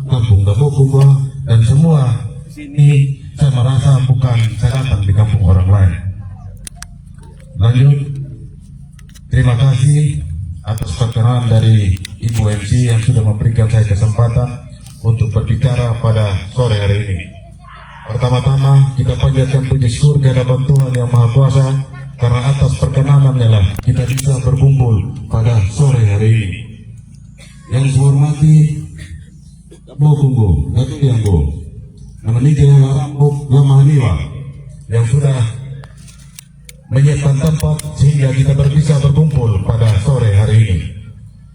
kampung Dabokunggo, dan semua sini saya merasa bukan saya datang di kampung orang lain. Lanjut, terima kasih atas perkenan dari Ibu MC yang sudah memberikan saya kesempatan untuk berbicara pada sore hari ini. Pertama-tama kita panjatkan puji syukur kehadirat Tuhan Yang Maha Kuasa, karena atas perkenanannya lah kita bisa berkumpul pada sore hari ini. Yang saya hormati Dabokunggo, Datuk Yanggo, Namaniga Rambuk Lamaniwa yang sudah menyiapkan tempat sehingga kita bisa berkumpul pada sore hari ini.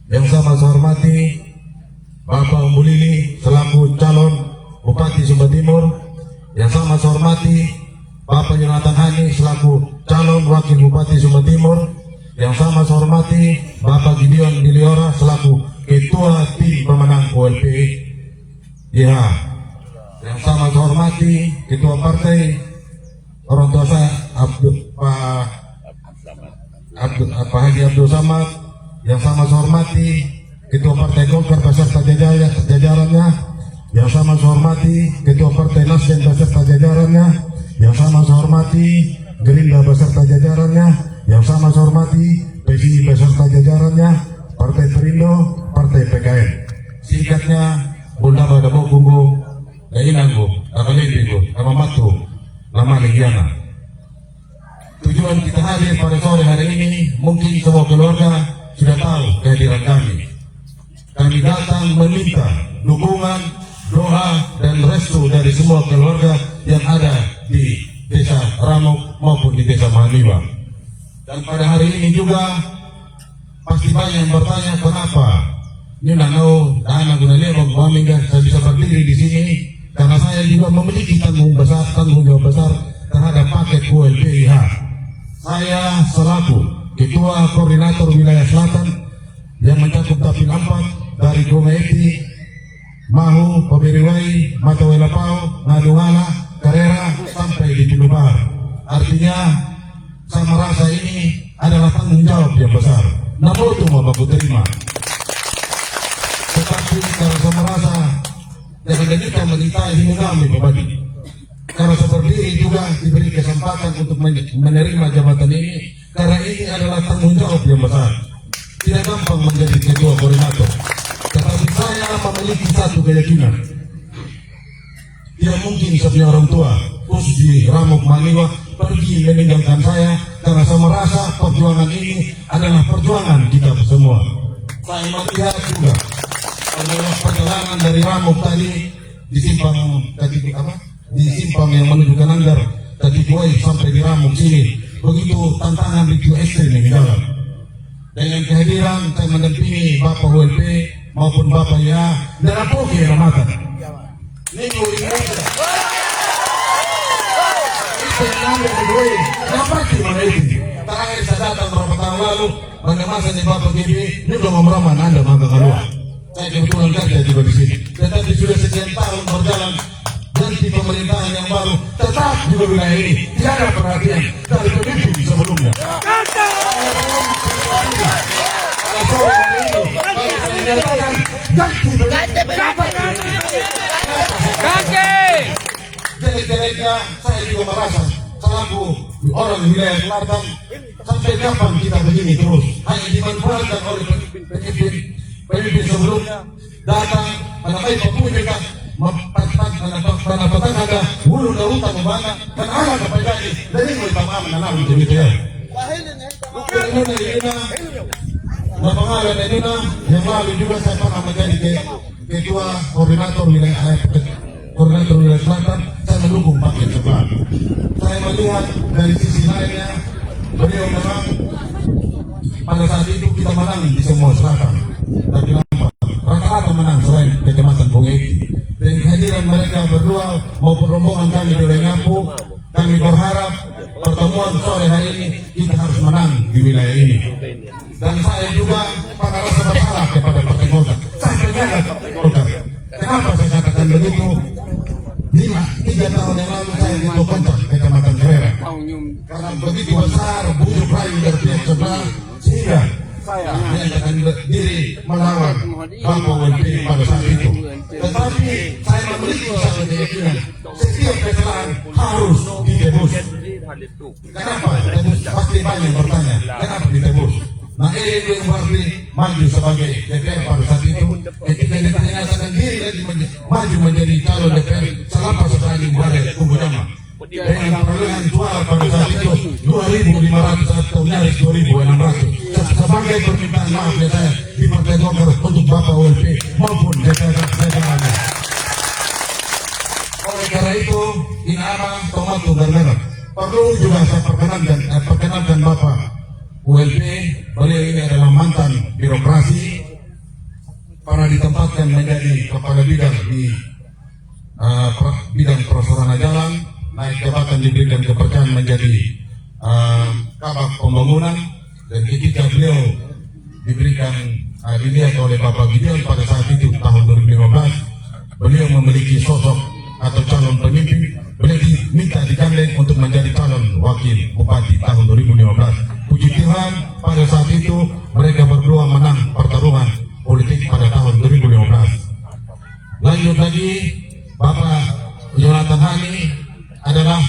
Yang sama saya hormati Bapak Umbulili selaku calon Bupati Sumba Timur. Yang sama saya hormati Bapak Yonatan Hani selaku calon Wakil Bupati Sumba Timur. Yang sama saya hormati Bapak Gideon Diliora selaku Ketua Tim Pemenang OLPI. Ya, yang sama saya hormati Ketua Partai orang tua saya Pak Haji Abdul Samad. Yang sama saya hormati Ketua Partai Golkar beserta jajarannya. Yang sama saya hormati Ketua Partai Nasdem beserta jajarannya. Yang sama saya hormati Gerindra beserta jajarannya. Yang sama saya hormati PSI beserta jajarannya, Partai Perindo, Partai PKN. Singkatnya, Bunda Dabokunggo, Gainanggo, Amalendego, Amamatu, Lama Legiana. Tujuan kita hadir pada sore hari ini, mungkin semua keluarga sudah tahu kehadiran kami. Kami datang meminta dukungan, doa, dan restu dari semua keluarga yang ada di Desa Ramok maupun di Desa Mahaniwa. Dan pada hari ini juga pasti banyak yang bertanya kenapa ini nanau anak gunanya Bamingga saya bisa berdiri di sini, karena saya juga memiliki tanggung jawab besar terhadap paket ULPIH. Saya selaku Ketua Koordinator Wilayah Selatan yang mencakup Dapil 4 dari Gomaeti, Mahu, Paberiwai, Matawelapau, Nadungala, Karera sampai di Pilubar. Artinya saya merasa ini adalah tanggung jawab yang besar. Namun itu mau aku terima. Tetapi kalau saya merasa jangan kita mencintai hidup kami pribadi. Karena seperti ini juga diberi kesempatan untuk menerima jabatan ini, karena ini adalah tanggung jawab yang besar. Tidak gampang menjadi ketua koordinator. Tetapi saya memiliki satu keyakinan. Tidak mungkin sebagai orang tua, khusus di Ramok Mahaniwa, pergi meninggalkan saya, karena saya merasa perjuangan ini adalah perjuangan kita semua. Saya melihat juga adalah perjalanan dari Ramok tadi di simpang yang menuju ke Nanggar, tadi Kuai sampai di Ramok sini, begitu tantangan begitu ekstrim di dalam. Dengan kehadiran saya mendampingi Bapak WLP maupun Bapak Ya dan Apoki Ramatan. Minggu ini terakhir saya datang beberapa tahun lalu, pada masa di Bapak GB ini sudah memeraman Anda maka keluar. Saya kebetulan kerja juga di sini. Tetapi sudah sekian tahun berjalan, ganti pemerintahan yang baru, tetap juga wilayah ini tidak ada perhatian dari pemimpin sebelumnya. Jadi saya juga merasa selaku orang wilayah selatan, sampai kapan kita begini terus hanya dimanfaatkan oleh pemimpin sebelumnya datang pada baik pemuda pada petang ada bulu dan utang membana dan anak kepada ini dan ini bertambah menanam jadi dia Bapak Alena yang lalu juga saya pernah menjadi ketua koordinator wilayah selatan. Saya mendukung paket sebelah. Saya melihat dari sisi lainnya beliau memang pada saat itu kita menang di semua selatan. Tapi rata-rata menang selain Kecamatan Bongeki. Dan kehadiran mereka berdua maupun rombongan kami di Lengapu, kami berharap pertemuan sore hari ini kita harus menang di wilayah ini. Dan saya juga pada rasa bersalah kepada Partai Golkar. Saya penjaga Partai Golkar. Kenapa saya katakan begitu? 3 tahun yang lalu saya itu kontrak Kecamatan Karera. Karena begitu besar bujuk rayu dari pihak sebelah, sehingga saya menyatakan diri melawan Bapak WLP pada saat itu. Tetapi Tapi saya memiliki satu keyakinan, setiap kesalahan harus ditebus. Kenapa? Tebus pasti banyak bertanya, kenapa ditebus? Nah ini yang berarti maju sebagai DPR pada saat itu, ketika dia menyatakan diri lagi maju menjadi calon DPR selama sekali berada kubu Damai. Dengan perolehan suara pada saat itu 2.500 atau nyaris 2.600 sebagai permintaan maaf ya saya di Partai Golkar untuk Bapak OLP maupun jajarannya. Oleh karena itu Inama Tomato Garnera perlu juga saya perkenalkan Bapak OLP. Beliau ini adalah mantan birokrasi, pernah ditempatkan menjadi kepala bidang di bidang prasarana jalan, naik jabatan diberikan kepercayaan menjadi kabak pembangunan, dan ketika beliau diberikan dilihat oleh Bapak Gideon pada saat itu tahun 2015, beliau memiliki sosok atau calon pemimpin, beliau diminta digandeng untuk menjadi calon wakil bupati tahun 2015. Puji Tuhan pada saat itu mereka berdua menang pertarungan politik pada tahun 2015. Lanjut lagi, Bapak Jonathan Hani adalah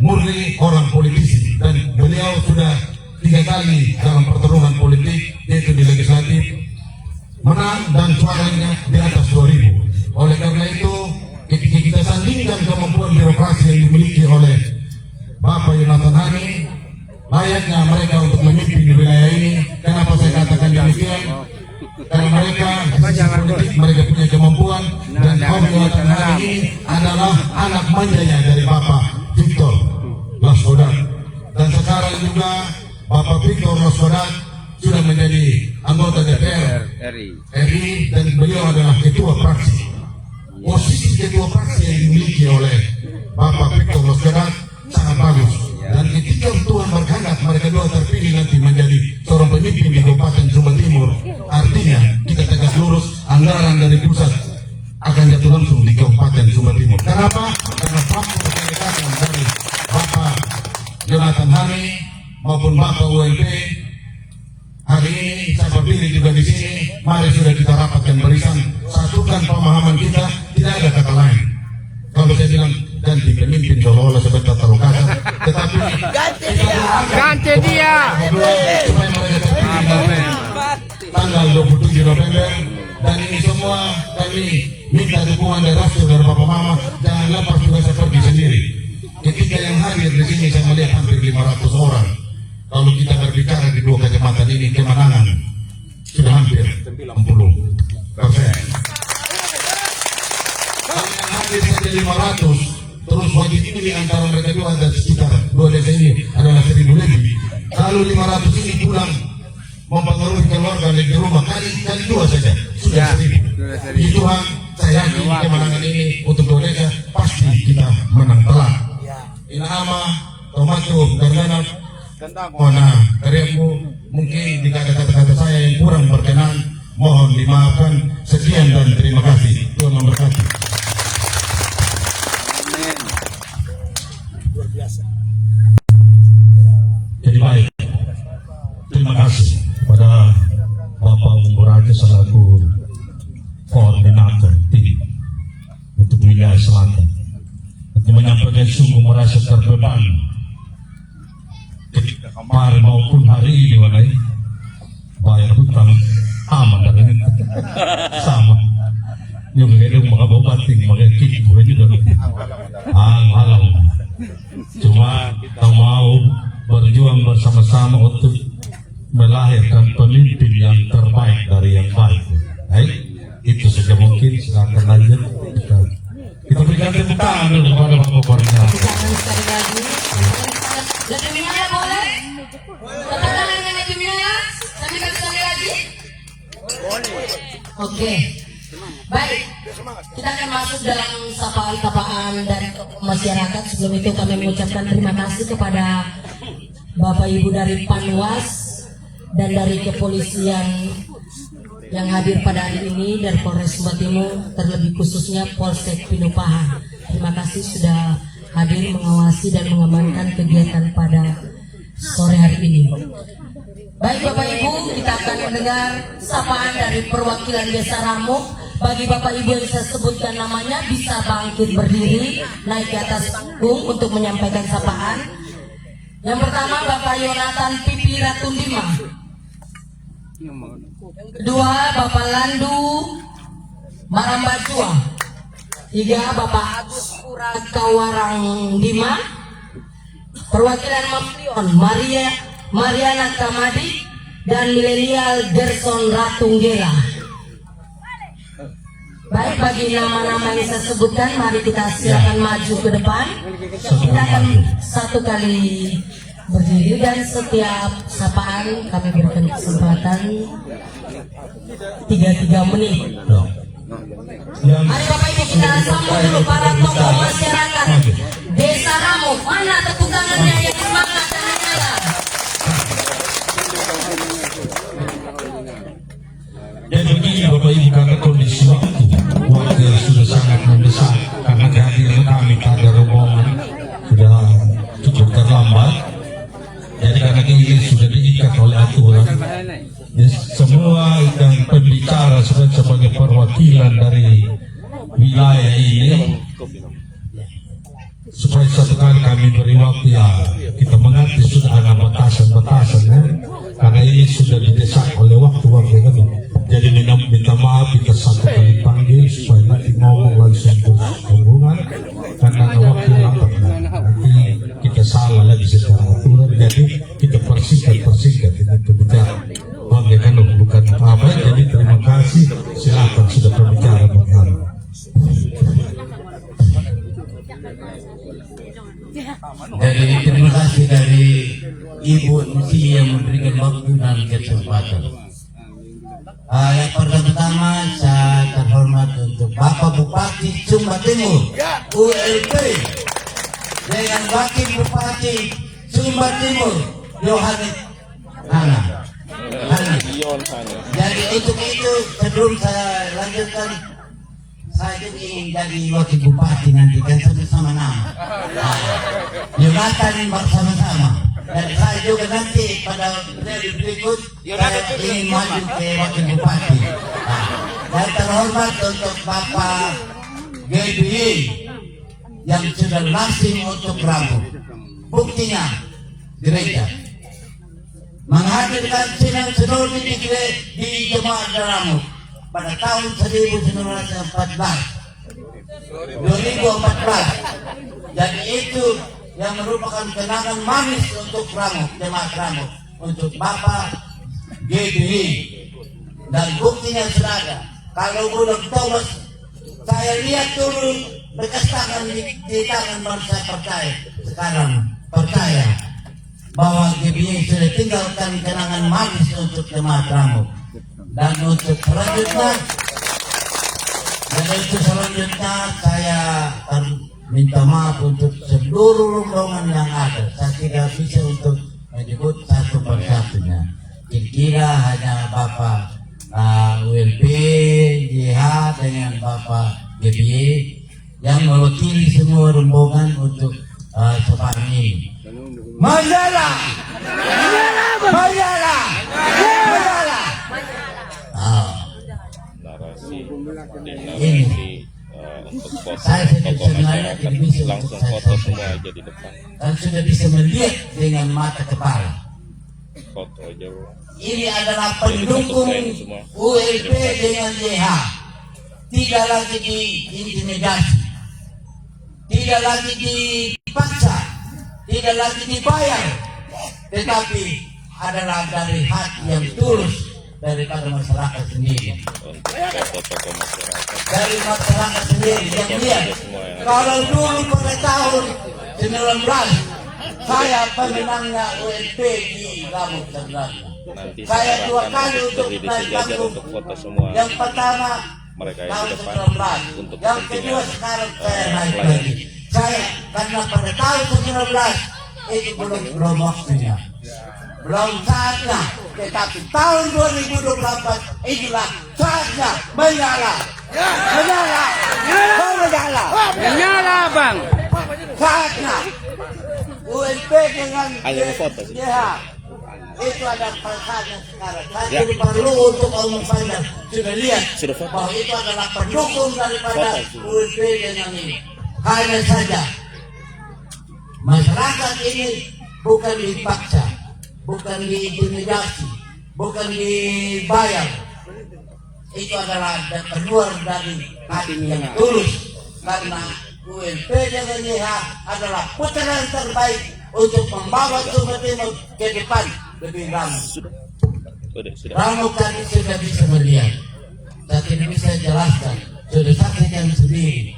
murni orang politisi dan beliau sudah 3 kali dalam pertarungan politik, yaitu di legislatif, menang dan suaranya di atas 2.000. Oleh karena itu ketika kita sandingkan kemampuan birokrasi yang dimiliki oleh Bapak Jonathan Hani, layaknya mereka untuk memimpin di wilayah ini. Kenapa saya katakan demikian? Karena mereka politik, mereka punya kemampuan, dan Om Jonathan Hani ini adalah anak manjanya dari Bapak Victor Lasgodat, dan sekarang juga Bapak Victor Lasgodat sudah menjadi anggota DPR RI dan beliau adalah ketua fraksi. Posisi ketua fraksi yang dimiliki oleh Bapak Victor Lasgodat sangat bagus, dan ketika Tuhan berkehendak mereka dua terpilih nanti menjadi seorang pemimpin di Kabupaten Sumba Timur, artinya kita tegak lurus anggaran dari pusat akan jatuh langsung di Kabupaten Sumba Timur. Kenapa? Karena faktor kedekatan dari Bapak Jonathan Hani maupun Bapak ULP. Hari ini saya berdiri juga di sini, mari sudah kita rapatkan barisan, satukan pemahaman kita, tidak ada kata lain. Kalau saya bilang ganti pemimpin seolah-olah sebentar terlalu kasar, tetapi ganti dia supaya mereka terpilih tanggal 27 November. Dan ini semua kami minta dukungan dari Rasul, dari Bapak Mama. Jangan lepas juga saya pergi sendiri. Ketika yang hadir di sini saya melihat hampir 500 orang. Kalau kita berbicara di 2 kecamatan ini, kemenangan sudah hampir 90%. Kalau yang hadir saja 500, terus wajib ini antara mereka dua ada sekitar 2 desa ini adalah 1.000 lebih. Kalau 500 ini pulang mempengaruhi keluarga di rumah kali 2 saja sudah 1.000. Puji Tuhan, saya yakin kemenangan ini untuk 2 desa pasti kita menang telak. Inama Tomato Garnera, karyaku mungkin jika ada kata-kata saya yang kurang berkenan, mohon dimaafkan. Sekian dan terima kasih. Tuhan memberkati. amin. Luar biasa. Jadi baik, terima kasih pada Bapak Umur Raja selaku koordinator tim untuk wilayah selatan, untuk menyampaikan sungguh merasa terbeban ketika kemarin maupun hari ini wanai bayar hutang aman dan sama yang mengenai mga bupati mga kiki juga halang. Cuma kita mau berjuang bersama-sama untuk melahirkan pemimpin yang terbaik dari yang baik. Baik, itu saja mungkin. Silakan lanjut. Kita berikan tepuk tangan dulu kepada Bapak Koordinator. Sekali lagi, Latimina boleh? Tepuk tangan dengan Latimina. Sampai sekali lagi. Oke. Baik, kita akan masuk dalam sapaan-sapaan dari masyarakat. Sebelum itu kami mengucapkan terima kasih kepada Bapak Ibu dari Panwas dan dari kepolisian yang hadir pada hari ini dari Polres Sumba Timur, terlebih khususnya Polsek Pinupahan. Terima kasih sudah hadir mengawasi dan mengamankan kegiatan pada sore hari ini. Baik Bapak Ibu, kita akan mendengar sapaan dari perwakilan Desa Ramuk bagi Bapak Ibu yang saya sebutkan namanya bisa bangkit berdiri, naik ke atas panggung untuk menyampaikan sapaan. Yang pertama Bapak Yonatan Pipi Ratundima. Yang kedua Bapak Landu Marambacua. Tiga Bapak Agus Pura Kawarang Dima. Perwakilan Mampion Mariana Kamadi dan milenial Gerson Ratunggela. Baik, bagi nama-nama yang saya sebutkan, mari kita silakan maju ke depan. Kita akan satu kali berdiri dan setiap sapaan kami berikan kesempatan 3 menit. Mari Bapak Ibu kita sambut dulu para tokoh masyarakat Desa Ramuk. Mana tepuk tangannya yang semangat dan menyala? Jadi begini Bapak Ibu, karena kondisi waktu sudah sangat mendesak, karena kehadiran kami pada rombongan sudah cukup terlambat. Jadi karena ini sudah diikat oleh aturan, ya, semua yang pembicara sebagai perwakilan dari wilayah ini, supaya satu kali kami beri waktu, ya kita mengerti sudah ada batasan-batasan, ya. Karena ini sudah didesak oleh waktu-waktu kan. Jadi minta maaf kita satu kali panggil supaya nanti ngomong langsung hubungan, karena waktu lambat nanti kita salah lagi secara aturan. Jadi kita persingkat dengan kebicaraan. Oke kan bukan apa-apa. Jadi terima kasih, silakan sudah berbicara Bang. Jadi terima kasih dari Ibu MC yang memberikan waktu dan kesempatan. Yang pertama saya terhormat untuk Bapak Bupati Sumba Timur ULP dengan Wakil Bupati Sumba Timur Yohanes Hana. Jadi untuk itu sebelum saya lanjutkan, saya juga ingin jadi wakil bupati nanti kan sama nama. Jumatan bersama-sama. Dan saya juga nanti pada periode berikut saya ingin maju ke wakil bupati. Dan terhormat untuk Bapak GBI yang sudah langsing untuk Ramuk. Buktinya gereja menghadirkan sidang sinode di Jemaat Ramuk pada tahun 2014. Jadi itu yang merupakan kenangan manis untuk Ramuk, Jemaat Ramuk, untuk Bapak GBI. Dan buktinya sudah ada. Kalau belum Thomas, saya lihat dulu bekas tangan di tangan baru saya percaya. Sekarang percaya bahwa GBI sudah tinggalkan kenangan manis untuk Jemaat Ramuk. Dan untuk selanjutnya saya minta maaf untuk seluruh rombongan yang ada. Saya tidak bisa untuk menyebut satu persatunya. Kira-kira hanya Bapak ULP, JH dengan Bapak GBI yang mewakili semua rombongan untuk sapaan ini. Mandala! Mandala! Mandala! Ini saya sebenarnya tidak bisa langsung foto semua aja di depan. Dan sudah bisa melihat dengan mata kepala. Foto aja. Ini adalah pendukung ULP dengan JH. Tidak lagi diintimidasi, tidak lagi dipaksa, tidak lagi dibayar, tetapi adalah dari hati yang tulus daripada masyarakat sendiri. Tokoh masyarakat. Dari masyarakat sendiri yang lihat. Kalau dulu pada tahun 19 saya pemenangnya ULP di Ramuk sebenarnya. Saya 2 kali untuk naik panggung. Yang pertama mereka tahun yang 19. Yang kedua sekarang saya naik lagi. Saya karena pada tahun 19 itu belum waktunya, belum saatnya. Tetapi tahun 2024 inilah saatnya menyala. Menyala. Menyala. Menyala bang. Saatnya ULP dengan JH Itu ada pasalnya sekarang. Saya tidak perlu untuk omong panjang. Sudah lihat bahwa itu adalah pendukung daripada UNP dengan ini. Hanya saja masyarakat ini bukan dipaksa, bukan diintimidasi, bukan dibayar. Itu adalah keluar dari hati yang tulus, karena UNP dengan YH adalah putaran terbaik untuk membawa Sumba Timur ke depan lebih ramah. Ramah tadi sudah bisa melihat, saya tidak bisa jelaskan, sudah saksikan sendiri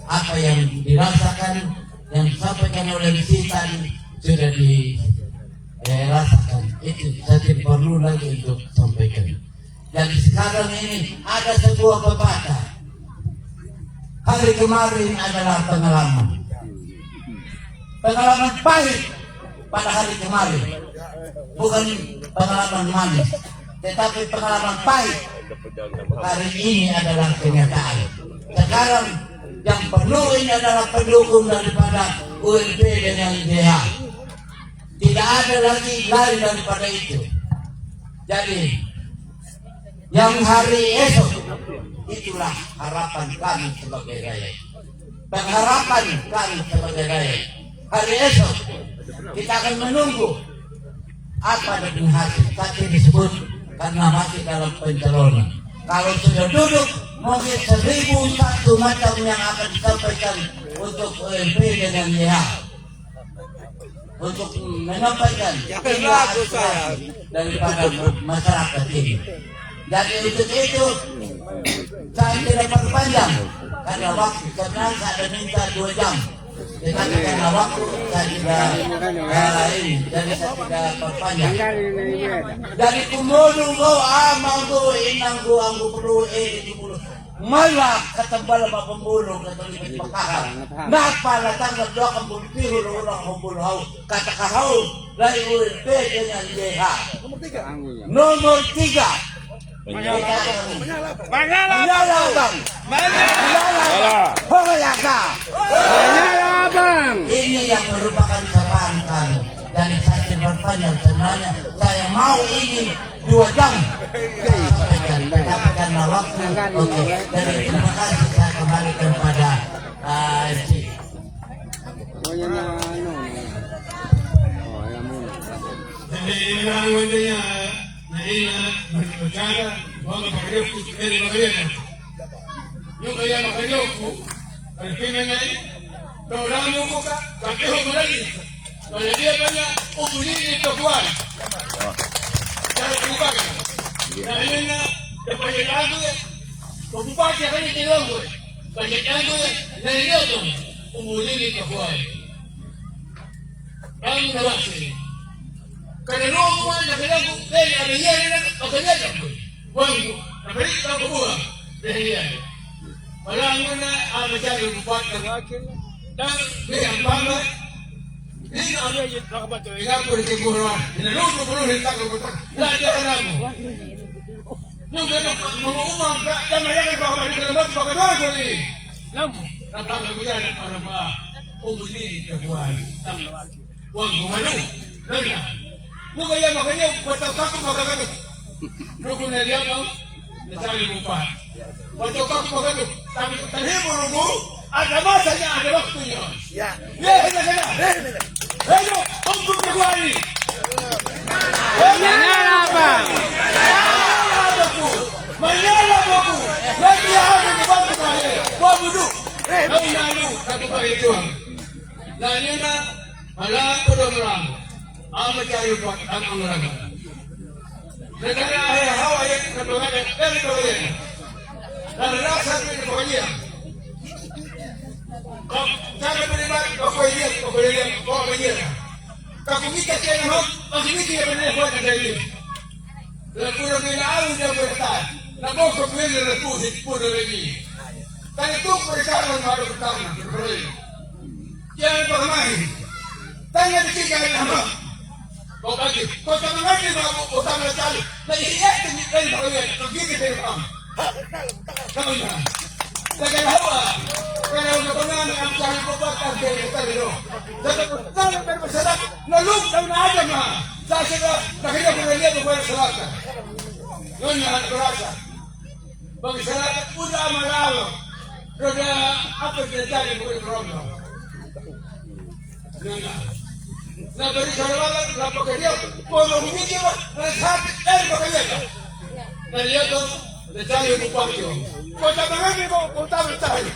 apa yang dirasakan, yang disampaikan oleh Siti tadi sudah dirasakan. Itu saya tidak perlu lagi untuk sampaikan. Jadi sekarang ini ada sebuah pepatah. Hari kemarin adalah pengalaman pahit pada hari kemarin, bukan pengalaman manis, tetapi pengalaman pahit. Hari ini adalah kenyataan. Sekarang yang perlu ini adalah pendukung daripada UNP dengan YH. Tidak ada lagi lain daripada itu. Jadi yang hari esok, itulah harapan kami sebagai rakyat. Pengharapan kami sebagai rakyat. Hari esok kita akan menunggu apa dengan hasil. Tadi disebut karena masih dalam pencalonan. Kalau sudah duduk, mungkin 1001 macam yang akan disampaikan untuk UNP dengan YH. Untuk menyampaikan aspirasi daripada masyarakat ini. Jadi untuk itu saya tidak perpanjang karena waktu, karena saya ada minta 2 jam. Tetapi karena waktu saya tidak ini, jadi saya tidak perpanjang. Dari kumulung go amang go inang go anggo perlu dulu. Malah ketebal sama pembuluh ketelibat pekahar. Napa tanggal 20 pihul orang pembuluh hau kata kahau dari UNP dengan YH. Nomor 3. Menyala bang. Menyala bang. Ini yang merupakan kesalahan kami. Dan saya tidak berpanjang sebenarnya. Saya mau ini 2 jam. Tapi karena waktu. Oke. Jadi terima kasih, saya kembalikan kepada MC. Berbicara bahwa makalioku dari Magdalena. Yung kaya makalioku, alipin na tawaran mo ka, kakeho mo lagi. Kaya dia kanya, ubulin ito kuwan. Kaya kubagan. Kaya na, kapayaan ko eh. Kubupak siya kanya tinong ko eh. Kapayaan ko eh, narinig ko, ubulin ito kuwan. Ang nabasi. Karena romo na kailangan dari ariyan na pagkakaya ko. Wango, nabalita ko buha. Dahil wala mo na masyado lupat ng akin. Dan ang bama, hindi na ano yung nakabato. Ikaw ko rin kiguruan. Inaluto ko rin tako ko. Lagi ka na mo. Yung gano'n, mga umang, damayan ko ako balik na naman, pagkakaya ko rin. Namu, napagod ko yan para ma-umulin ka buhay. Huwag gumano. Lala. Bukan yang makanya buat aku makan itu. Rukun dia mau mencari rupa. Buat aku makan itu. Tapi terhibur ada masanya, ada waktunya. Ya. Ya, ada. Ayo, untuk berkuali. Menyala bang. Menyala baku. Lagi ada di bawah saya. Gua duduk. Lalu satu kali juang. Lalu na malam pedang. Ama cari buat ang olahraga. Negara hawa yang ketuhanan dari kemudian. Dan rasa itu kemudian. Cara pribadi kemudian. Kakumita kaya mo, pagkumita ya benar buat dari. Lalu bila alu dia bertahan, namun kemudian repusi pun lagi. Tapi itu perkara baru pertama. Jangan bermain. Tanya di sini nama. Kau bagi, kau jangan lagi bawa utang sekali. Nahiya dari bagian, begini dari kamu. Kamu jangan. Jangan hawa. Kalau udah ang kami po ba ang kaya kita rin o. Sa pero masalat, nalug na aja ma. Sa sila, nakita ko na niya kung wala salatan. Yun nga, kurasa. Pag salatan, una malawa. Pero na, apa na dyan ko yung problem. Nabalik sa nawalan, napakaliyaw. Kung humiti mo, nasapit, napakaliyaw. Naliyaw, nagsayo mo pa kayo. Kung tabangan mo, kung tabangan tayo.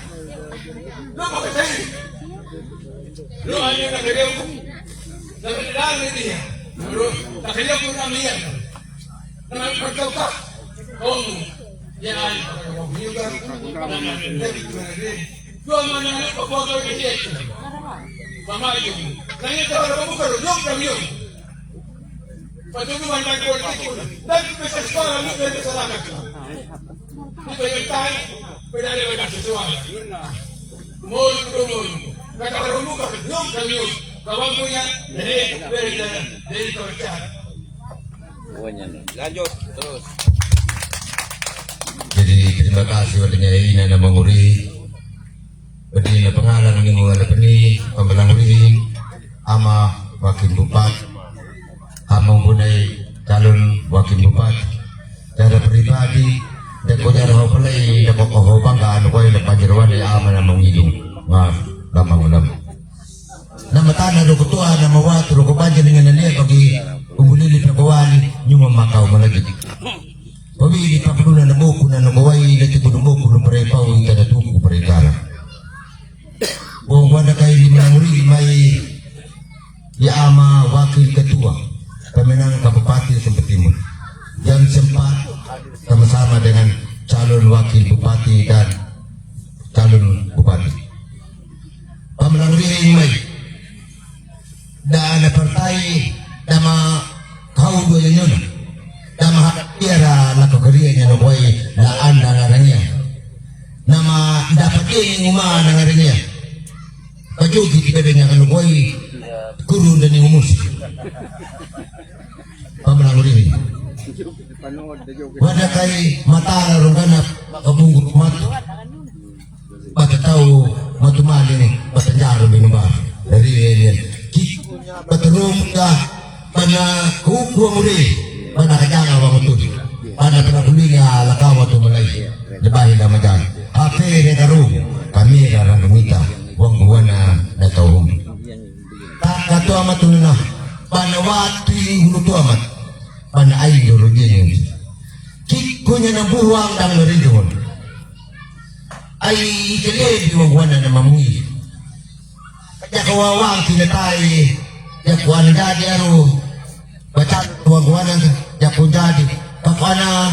Napakaliyaw. Ano yung nakaliyaw mo? Nakaliyaw niya. Nakaliyaw mo namin yan. Nakaliyaw ka. Kung yan ay pagkakabiyugan, doon man ang pagkakabiyugan ng ito. Pamayong. Nangyayon ka para pamukaro, yung. Patutuman ng politik. Dahil may sa eskwala, may sa lakat ka. Ito yung tayo, pinali mo na sa suwala. Mulong. Nakakarong mo ka, yung. Kawag mo yan, dahil ito ang tiyan. Lanjut terus. Jadi terima kasih wadanya ina na manguri. Badi na pangalan ng mga napani pambalang ring ama wakil bupati among bunay calon wakil bupati cara pribadi dan ko jara ho palay na ko ho bangga ano ko na pajirwan ay ama na mangilong nga lamang ulam na matana do ko tuwa na mawato ko pajir nga naniya pagi umulili na kawali yung mamakaw malagit pamili pa pala na buko na nagaway na tipo ng buko ng parepaw yung tanatuko parekara. Buong wala kayo limang uri may yaama wakil ketua pemenang kabupaten Sumber Timur yang sempat sama-sama dengan calon wakil bupati dan calon bupati. Pemenang uri may dan partai nama kau dua yang nyona nama hatiara na kagarian na buhay laan na naranya nama dapat ini umah na naranya pajugi kita dengan kanubuhay kurun dan yung musik pamalang rin wala kay matara rong ganap kabunggot mat patatao matumali ni patanjaro binubar dari yan patarong ka pana kukuha muli pana kajanga wa mutud pana pinakuling alakawa tumalay labahin na madan apere karong kami rarang rumita wang buwan na taong kato amat na panawati huluto amat panaay yorogin yun kiko niya ng buwang ng naridon ay kalebi wang buwan na mamungi kaya kawawang kinatay ya kuan dadi aro baca wang buwan na ya kun dadi kakana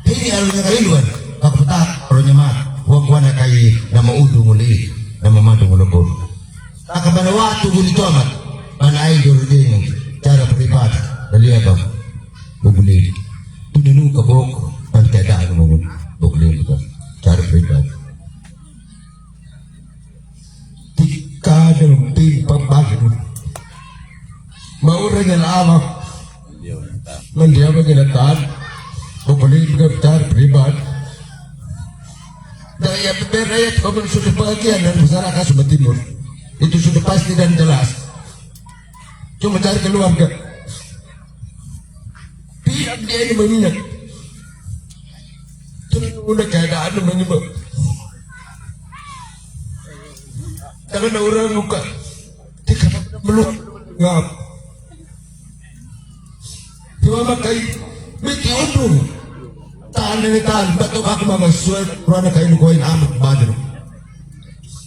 hindi aro na kailuan kaputak aro niya mat wang buwan na kay na maudong muli na mamadong ulapon. Nakabanawatu gulito amat, manay jorudin cara pribadi, daliabang, bubuli. Tuninu kabok, pantedaan mo bubuli ito, cara pribadi. Tika ng pagpapagin, maura ng amak, mandiyaman ginatan, bubuli ito cara pribadi. Daya berayat kamu sudah bagian dari masyarakat Sumber Timur itu sudah pasti dan jelas. Cuma cari keluarga. Tidak dia ini mengingat. Tunggu keadaan menyebab. Jangan orang muka. Tidak belum ngap. Cuma makai miti untung. Tahan ni tahan, batok aku mama suai kurana kain koin amat badan.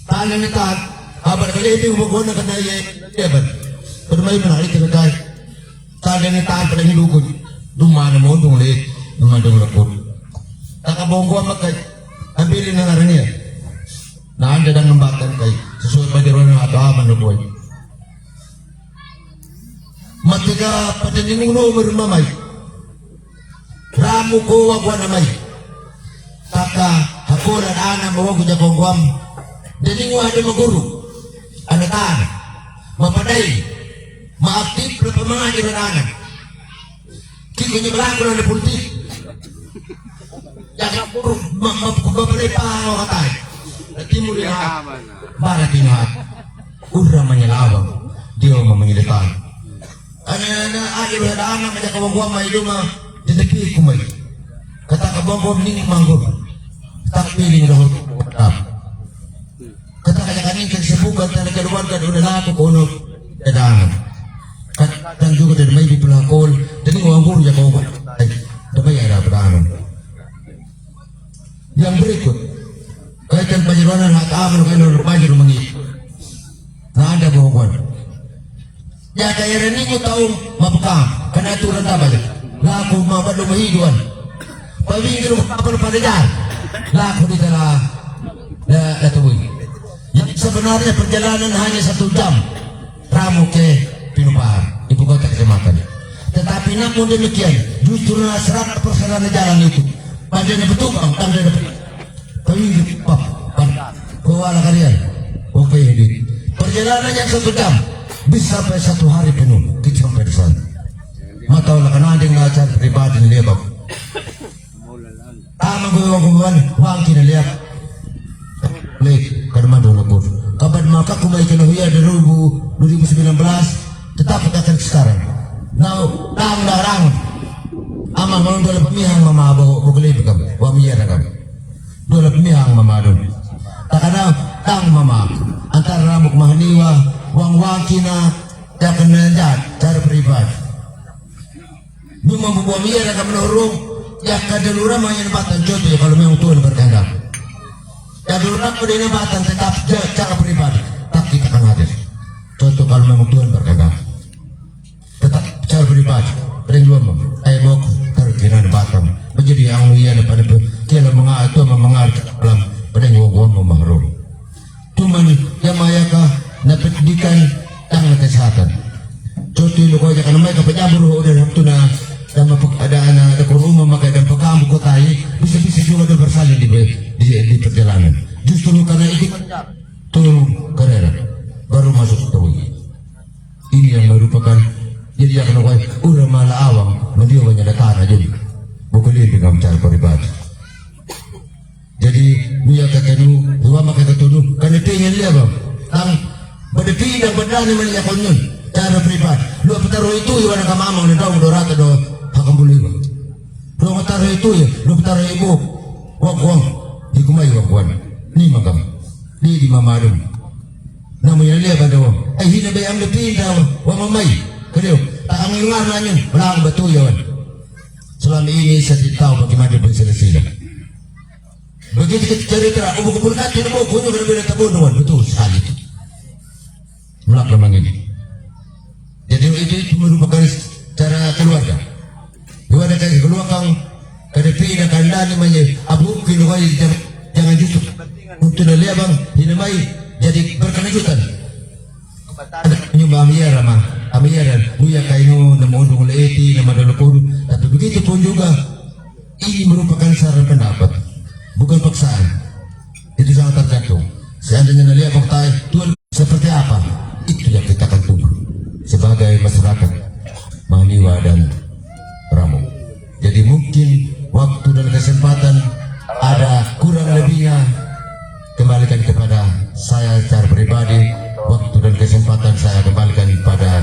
Tahan ni tahan, abar kali ini umur na kena ye ban. Permai mana itu kaya. Tahan ni tahan pada hidup aku, dumana mo dung le, dumana dung lapor. Takabonggo amat kay, ambilin na narinya. Naan dadang nambatan kay, sesuai pajaran ng ato aman na buhay. Matiga pataning umur mamay. Ramu ko wagwa na may taka hakuran ana mawag ko jakong guam dini nga ada maguru anatan mapaday maaktif na pamangadir na anak kiko niya malako na politik yakin puro mapaday pa ang katay timur lihat barat lihat urang menyelawang dia memengilitan ana ayo ada anak aja kawan mai rumah di tepi kumai kata kabong ini manggur tak pilih dah kata kanin kesepukan tanda keluarga udah laku kono edangan dan juga dari mai di pelakol jadi orang pun ya kau tapi ada perangan yang berikut kaitan penyeluruhan hak aman kalau remaja rumah ini nah ada bohongan ya kayak ini kau tahu mapakam karena aturan apa aja laku mabat rumah hidupan pabingin rumah apa pada jalan laku di dalam latubui yang sebenarnya perjalanan hanya 1 jam Ramu ke Pinupar ibu kota kecamatan tetapi namun demikian justru 100% jalan itu padanya betukang tanda pabingin kuala kalian oke ini perjalanan yang 1 jam bisa sampai 1 hari penuh kita sampai di sana mata lah kan ada ngajar pribadi lihat tama guwan wangki na lihat lek karma dulu pun kapan maka kumai kena huya dari 2019 tetap akan sekarang now rang ama mau dole pemihang mama bawa bukli bekam wa miyara kam dole pemihang mama dole takana tang mama antara ramuk mahniwa wang wakina ya kena cara pribadi memang buat miyara kam norong ya kadalura main batan jodoh ya kalau memang Tuhan berkehendak ya kadalura pada ini batan tetap cara pribadi tak kita akan hadir contoh kalau memang Tuhan berkehendak tetap cara pribadi ring dua bok terkira batang menjadi yang mulia daripada kira mengatur mengarah dalam pada gua memahrum cuman yang mayakah na pendidikan dan kesehatan contoh lu kau jangan mereka penyabur udah waktu na dan ada anak ada rumah maka dan pekamu kotai bisa juga ada bersalin di perjalanan justru karena itu turun karena baru masuk tahu ini yang merupakan jadi akan kau udah malah awang mendia banyak datang aja bukan dia dengan cara pribadi jadi dia kakenu dua maka ketuduh karena tinggal dia bang tang berdepi dan berdani melihat konyon cara pribadi lu petaruh itu iwan kamamang dan daun dorata do hakam boleh bang lu petaruh itu ya lu petaruh ibu wang di kumai wang ni makam di mamadum namanya dia pada wang hina bayam lepi dah wang mamai kedua tak mengenal nanya belang betul ya wan selama ini saya tidak tahu bagaimana berselesai begitu kita cerita ubuk-ubuk kaki nemu punya berbeda tabun wan betul sekali melak memang ini jadi itu merupakan cara keluarga keluarga kayak keluarga kadepi dan kandani namanya abu kilo jangan justru untuk lihat bang ini mai jadi berkelanjutan nyumbang ya ramah amiran buya kainu nama undung leeti nama dalapun tapi begitu pun juga ini merupakan saran pendapat bukan paksaan itu sangat tergantung seandainya melihat fakta Tuhan seperti apa itu yang kita akan tunggu sebagai masyarakat Mahniwa dan Ramu jadi mungkin waktu dan kesempatan ada kurang lebihnya kembalikan kepada saya secara pribadi waktu dan kesempatan saya kembalikan pada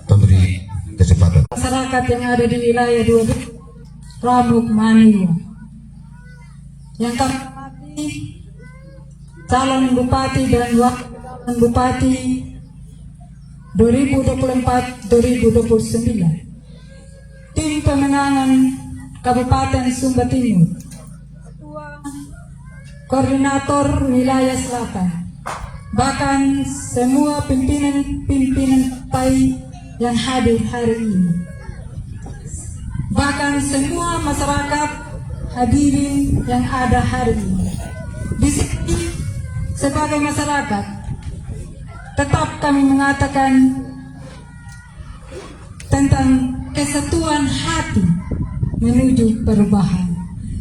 pemberi kesempatan masyarakat yang ada di wilayah 12 Ramuk Mahniwa yang kami hormati calon bupati dan wakil bupati 2024-2029 tim pemenangan Kabupaten Sumba Timur koordinator wilayah selatan bahkan semua pimpinan partai yang hadir hari ini bahkan semua masyarakat hadirin yang ada hari ini di sini sebagai masyarakat tetap kami mengatakan tentang kesatuan hati menuju perubahan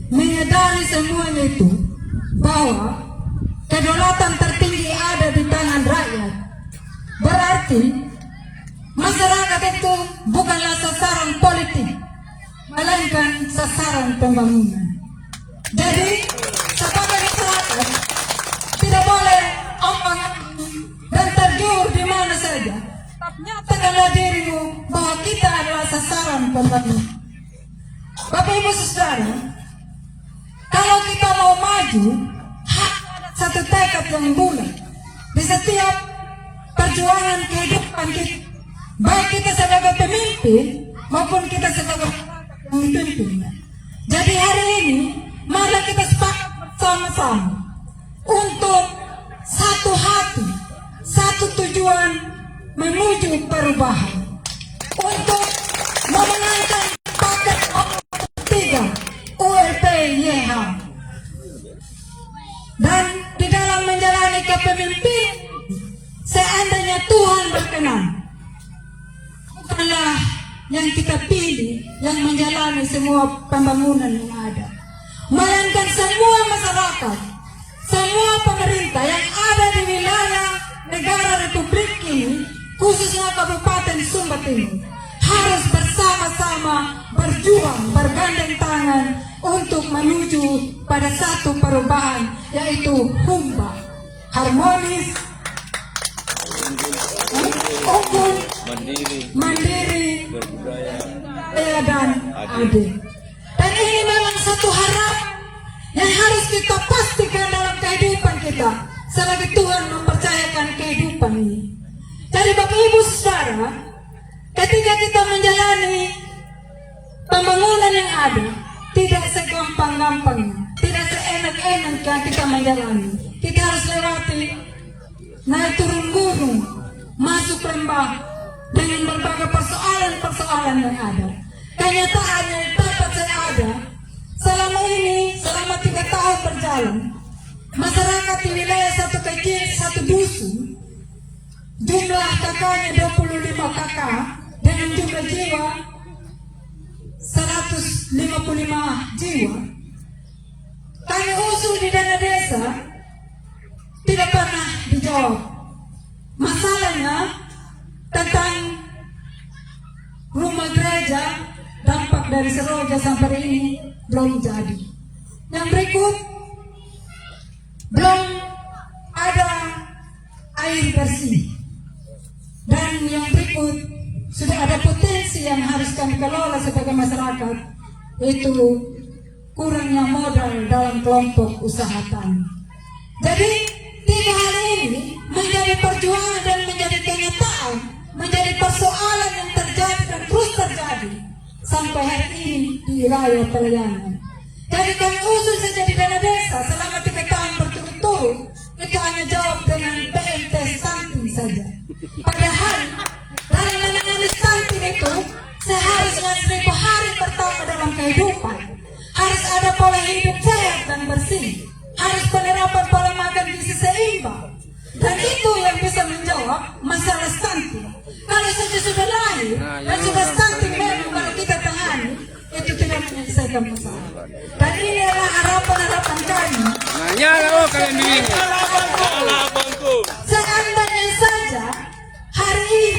menyadari semuanya itu bahwa kedaulatan tertinggi ada di tangan rakyat berarti masyarakat itu bukanlah sasaran politik melainkan sasaran pembangunan jadi sebagai masyarakat tidak pembangunan. Bapak Ibu Saudara, kalau kita mau maju, harus ada satu tekad yang bulat di setiap perjuangan kehidupan kita, baik kita sebagai pemimpin maupun kita sebagai pemimpin. Jadi hari ini mari kita sepakat bersama-sama untuk satu hati, satu tujuan menuju perubahan, untuk memenangkan paket 3 ULPYH. Dan di dalam menjalani kepemimpinan, seandainya Tuhan berkenan, bukanlah yang kita pilih yang menjalani semua pembangunan yang ada, melainkan semua masyarakat, semua pemerintah yang ada di wilayah negara Republik ini, khususnya Kabupaten Sumba Timur, harus bersama-sama berjuang, bergandeng tangan untuk menuju pada satu perubahan, yaitu HUMBA, harmonis, unggul, mandiri, berdaya dan adil. Dan ini memang satu harapan yang harus kita pastikan dalam kehidupan kita selagi Tuhan mempercayakan kehidupan ini. Jadi Bapak Ibu Saudara, ketika kita menjalani pembangunan yang ada, tidak segampang-gampangnya, tidak seenak-enak yang kita menjalani. Kita harus lewati naik turun gunung, masuk lembah dengan berbagai persoalan-persoalan yang ada. Kenyataannya dapat saya ada selama ini, selama 3 tahun berjalan, masyarakat di wilayah satu kecil, satu dusun, jumlah kakaknya 25 kakak dengan jumlah jiwa 155 jiwa. Kami usul di dana desa tidak pernah dijawab. Masalahnya tentang rumah gereja dampak dari Seroja sampai ini belum jadi. Yang berikut, belum ada air bersih. Dan yang berikut, sudah ada potensi yang harus kami kelola sebagai masyarakat, yaitu kurangnya modal dalam kelompok usaha tani. Jadi 3 hal ini menjadi perjuangan dan menjadi kenyataan, menjadi persoalan yang terjadi dan terus terjadi sampai hari ini di wilayah pelayanan. Jadi kami usul saja di dana desa selama 3 tahun berturut-turut itu hanya jawab dengan PMT stunting saja. Padahal dalam menangani stunting itu seharusnya 1000 hari pertama dalam kehidupan harus ada pola hidup sehat dan bersih, harus penerapan pola makan gizi seimbang, dan itu yang bisa menjawab masalah stunting. Kalau saja sudah lahir dan sudah stunting, memang kalau kita tangani itu tidak menyelesaikan masalah. Dan ini adalah harapan-harapan kami. kalian bingung. Seandainya saja hari ini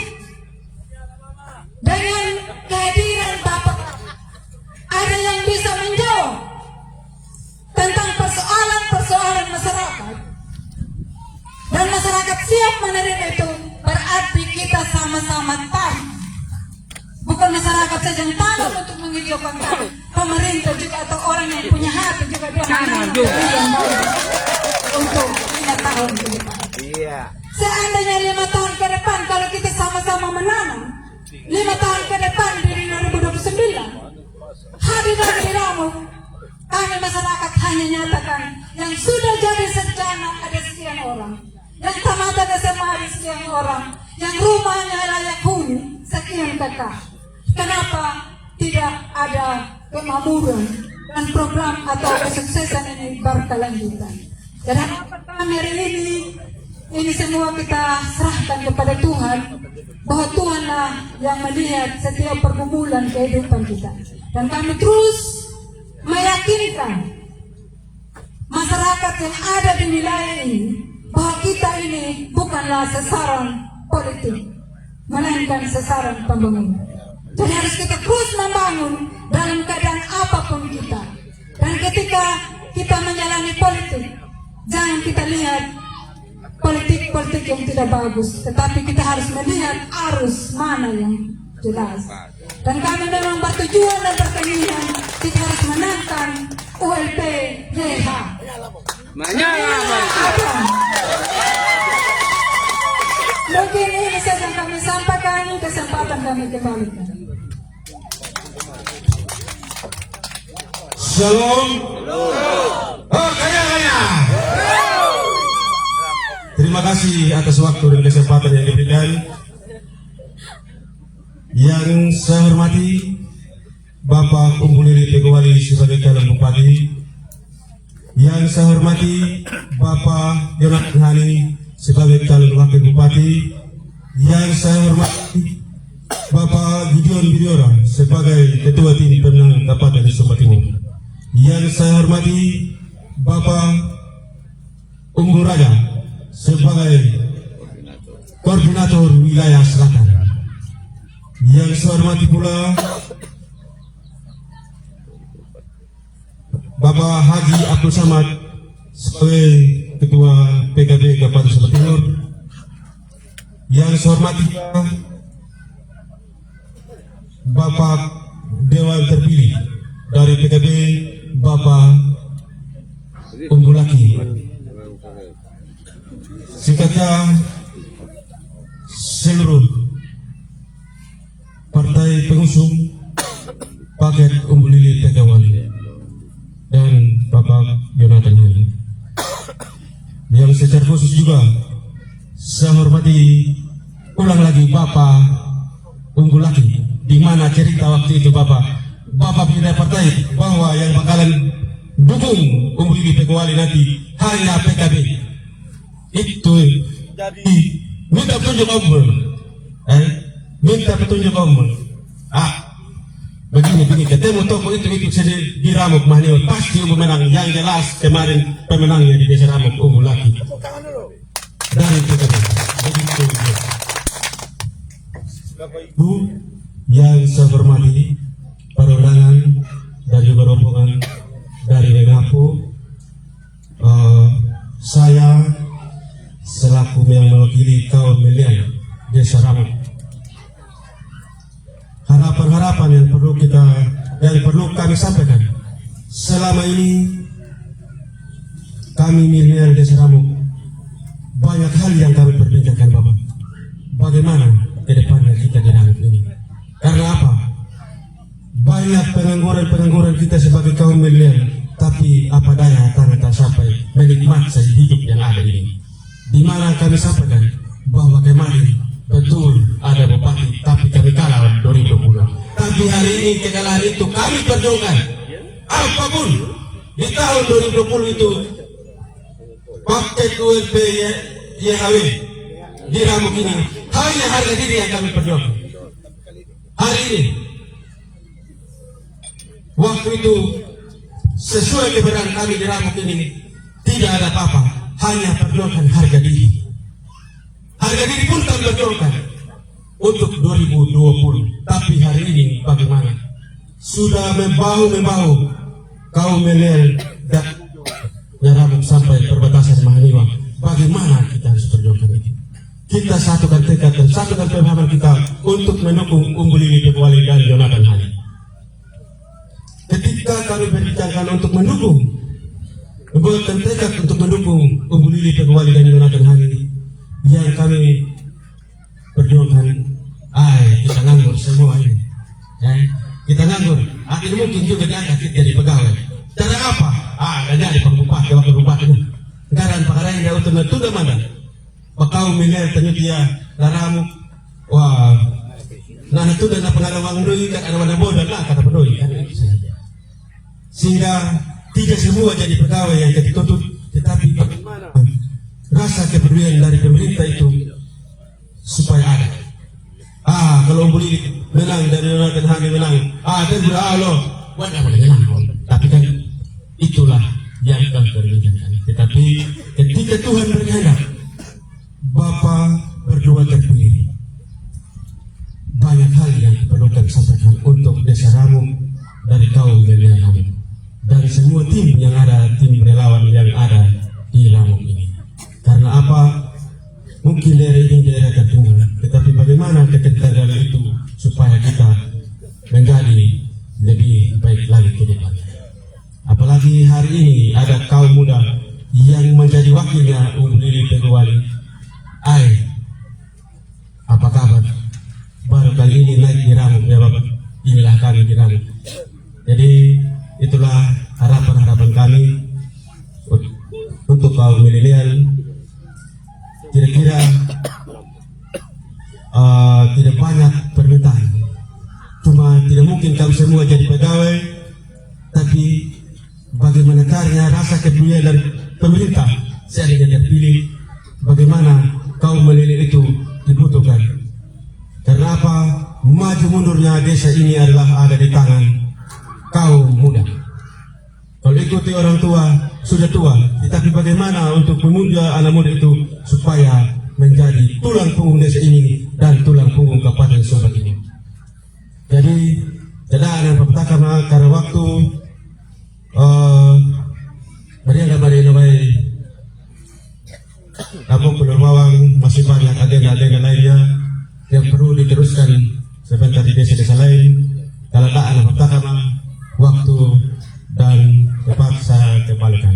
dengan kehadiran Bapak ada yang bisa menjawab tentang persoalan-persoalan masyarakat dan masyarakat siap menerima itu, berarti kita sama-sama tahu. Bukan masyarakat saja yang tahu untuk menghidupkan kami, pemerintah juga atau orang yang punya hati juga dia untuk 5 tahun ke depan. Seandainya 5 tahun ke depan kalau kita sama-sama menanam 5 tahun ke depan di 2029 hari dan diramu, kami masyarakat hanya nyatakan yang sudah jadi sencana ada sekian orang, yang tamat ada semari sekian orang, yang rumahnya layak huni sekian kakak. Kenapa tidak ada kemakmuran dan program atau kesuksesan ini berkelanjutan? Dan harapan kami hari ini semua kita serahkan kepada Tuhan, bahwa Tuhanlah yang melihat setiap pergumulan kehidupan kita. Dan kami terus meyakinkan masyarakat yang ada di wilayah ini bahwa kita ini bukanlah sasaran politik, melainkan sasaran pembangunan. Jadi harus kita terus membangun dalam keadaan apapun kita. Dan ketika kita menjalani politik, jangan kita lihat politik-politik yang tidak bagus, tetapi kita harus melihat arus mana yang jelas. Dan kami memang bertujuan dan berkeinginan kita harus menangkan ULP YH. Menyala Bang. Ada. Mungkin ini saja yang kami sampaikan, kesempatan kami kembalikan. Shalom. Oh, kaya. Terima kasih atas waktu dan kesempatan yang diberikan. Yang saya hormati Bapak Umbulili Pegawali sebagai calon bupati. Yang saya hormati Bapak Jonathan Hani sebagai calon wakil bupati. Yang saya hormati Bapak Gideon Bidiora sebagai ketua tim pemenang Kabupaten Sumba Timur. Yang saya hormati Bapak Umbu Raja sebagai koordinator wilayah selatan. Yang saya hormati pula Bapak Haji Abdul Samad sebagai ketua PKB Kabupaten Sumba Timur. Yang saya hormati Bapak Dewan terpilih dari PKB Bapak Umbulaki. Singkatnya, seluruh partai pengusung paket Umbulili Pegawali dan Bapak Jonathan Hani. Yang secara khusus juga saya hormati ulang lagi Bapak Umbulaki, di mana cerita waktu itu Bapak pindah partai bahwa yang bakalan dukung Umbulili Pegawali nanti hanya PKB. Itu jadi minta petunjuk Om. Minta petunjuk Om. Begini ketemu toko itu saja di Ramuk Mahniot pasti Umbu menang. Yang jelas kemarin pemenangnya di desa Ramuk Umbulaki dari PKB. Begitu. Bapak Ibu yang saya hormati, para undangan dan juga rombongan dari Mengapu, saya selaku yang mewakili kaum milenial Desa Ramuk, harapan-harapan yang perlu kami sampaikan selama ini. Kami milenial Desa Ramuk banyak hal yang kami perbincangkan Bapak. Bagaimana ke depannya kita di Ramuk ini? Karena apa? Banyak pengangguran kita sebagai kaum milenial, tapi apa daya kami tak sampai menikmati hidup yang ada ini. Di mana kami sampaikan bahwa kemarin betul ada bupati, tapi kami kalah 2020. Tapi hari ini kekalahan itu kami perjuangkan. Apapun di tahun 2020 itu paket ULP YHW di Ramuk ini hanya harga diri yang kami perjuangkan. Hari ini waktu itu sesuai kebenaran kami di Ramuk ini tidak ada apa-apa, hanya perjuangkan harga diri. Harga diri pun kami perjuangkan untuk 2020. Tapi hari ini bagaimana? Sudah membahu kaum milenial dan Ramuk sampai perbatasan Mahaniwa. Bagaimana kita harus perjuangkan itu? Kita satukan tekad dan satukan pemahaman kita untuk mendukung Umbulili Pegawali dan Jonathan Hani. Ketika kami berbincangkan untuk mendukung, membuatkan tekad untuk mendukung Umbulili Pegawali dan Jonathan Hani, yang kami perjuangkan, kita nganggur semua ini. Kita nganggur, akhirnya mungkin juga diangkat jadi pegawai. Cara apa? Jadi pengbupati, wakil bupati. Sekarang pakai dia untuk metode mana? Pakau milenial ternyata dia Ramuk. Wah, nah itu dan pengalaman doi kan ada mana bodoh lah kata pedoi kan. Sehingga tidak semua jadi pegawai yang dituntut, tetapi bagaimana rasa kepedulian dari pemerintah itu supaya ada. Kalau Umbulili menang dari Jonathan Hani menang, dan sudah Allah, wadah menang. Tapi kan itulah yang kami perbincangkan. Tetapi ketika Tuhan berkehendak, Bapak berdua terpilih. Banyak hal yang perlu kami sampaikan untuk Desa Ramuk dari kaum milenial Ramuk, dari semua tim yang ada, tim relawan yang ada di Ramuk ini. Karena apa? Mungkin daerah ini daerah tertinggal, tetapi bagaimana ketertinggalan itu supaya depan. Apalagi hari ini ada kaum muda yang menjadi wakilnya Lili Teguwali. Apa kabar? Baru kali ini naik di Ramo ya Bapak. Inilah kami di Ramo. Jadi itulah harapan-harapan kami untuk kaum milenial. Kira-kira tidak banyak permintaan. Cuma tidak mungkin kami semua jadi pegawai, tapi bagaimana caranya rasa kepedulian dari pemerintah seandainya terpilih, bagaimana kaum milenial itu dibutuhkan. Karena apa? Maju mundurnya desa ini adalah ada di tangan kaum muda. Kalau ikuti orang tua sudah tua, tetapi bagaimana untuk memuja anak muda itu supaya menjadi tulang punggung desa ini dan tulang punggung Kabupaten Sumbar ini. Jadi tidak karena waktu Mariana Kampung Pulau Bawang masih banyak agenda-agenda lainnya yang perlu diteruskan sebentar di desa-desa lain. Kalau tak ada waktu dan cepat saya kembalikan.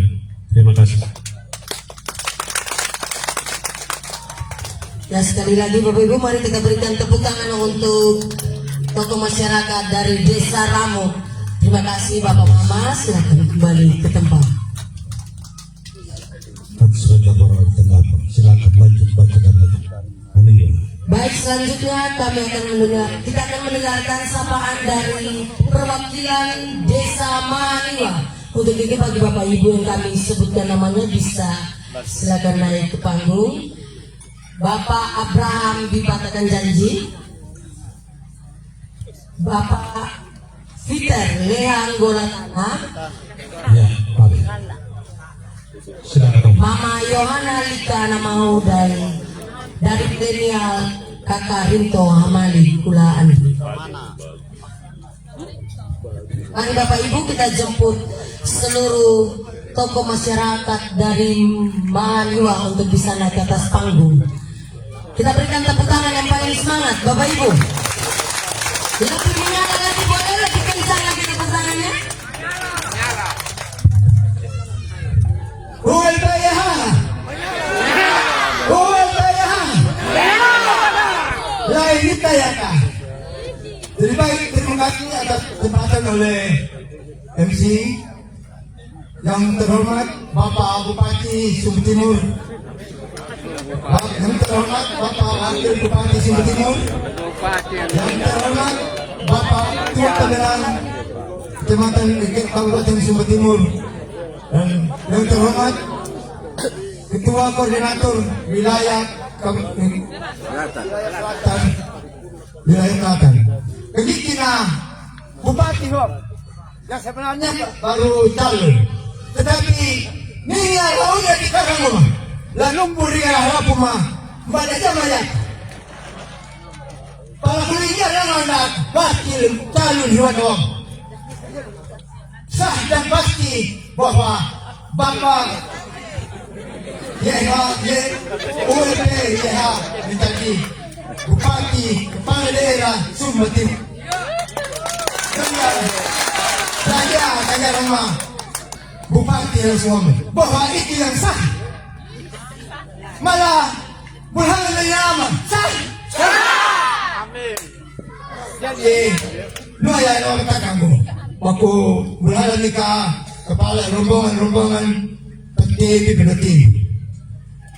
Terima kasih. Ya sekali lagi Bapak Ibu, mari kita berikan tepuk tangan untuk tokoh masyarakat dari Desa Ramo. Terima kasih Bapak Mama, silakan kembali ke tempat. Silakan lanjut baca dan lanjut. Baik, selanjutnya kita akan mendengarkan sapaan dari perwakilan Desa Mahaniwa. Untuk itu bagi Bapak Ibu yang kami sebutkan namanya bisa silakan naik ke panggung. Bapak Abraham Bipatakan Janji, Bapak Peter Lehang Golatana, Ya, Pak. Silakan. Mama Yohana Lika Namau dan dari milenial Kakak Rinto Hamali Kulaan. Mari Bapak Ibu kita jemput seluruh tokoh masyarakat dari Mahaniwa untuk bisa naik ke atas panggung. Kita berikan tepuk tangan yang paling semangat Bapak Ibu. Lebih menyala lagi, boleh lebih kencang lagi tepuk tangannya. Huwal tayahan. Huwal tayahan. Lain ini tayakan. Jadi baik, terima kasih atas kesempatan oleh MC yang terhormat Bapak Bupati Sumber Timur, yang terhormat Bapak Wakil Bupati Sumber Timur, yang terhormat Bapak Ketua Pemerintahan Kecamatan Kabupaten Sumber Timur, dan yang terhormat Ketua Koordinator Wilayah Selatan. Kena Bupati Hop yang sebenarnya baru calon, tetapi ini udah di Karangoma, lalu beri harapan mah pada zaman para kulinya yang anak wakil calon hewan dong sah dan pasti bahwa Bapak ULP menjadi Bupati Kepala Daerah Sumber Timur. Saya tanya rumah Bupati yang suami bahwa itu yang sah, malah berhala nama sah. Amin. Jadi nuaya yang katakan waktu berhala nikah kepala rombongan penting penting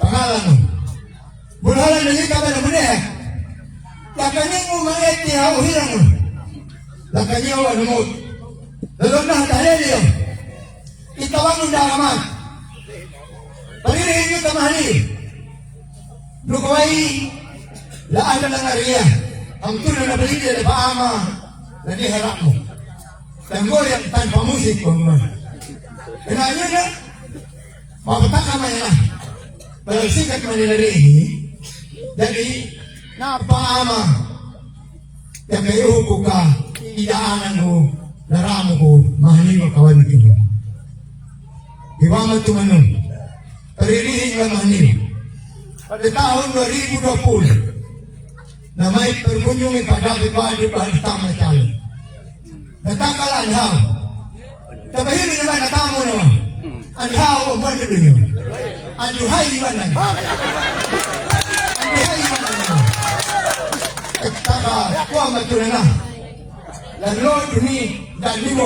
pangalan berhala nikah pada benar. Lakanya ngumangeti hau hilang. Lakanya awak numut. Lalu nak tanya dia. Kita bangun dalam. Pagiri ini kamari. Lukawai. La ada langaria. Ang tuloy na balik dia paama. Lagi harap mo. Tanggol yang tanpa musik pun. Kenanya na. Mapataka man na. Palagsikat man nila rin. Jadi napaama. Yang kayo ko ka. Idaanan mo. Naramo ko. Mahaniwa kawan ito. Iwaman tumanong. Paririhin lang Mahaniwa. Pada tahun 2020 na may perkunjungi pagdabi-badi pa ang tama calon. Natakalaan hao. Tapi hili naman natamo naman. Ang hao ang banda ninyo. Ang duhay man lang. Ang duhay man lang. At taka, kuha matuna na. Lalo ini dan limo.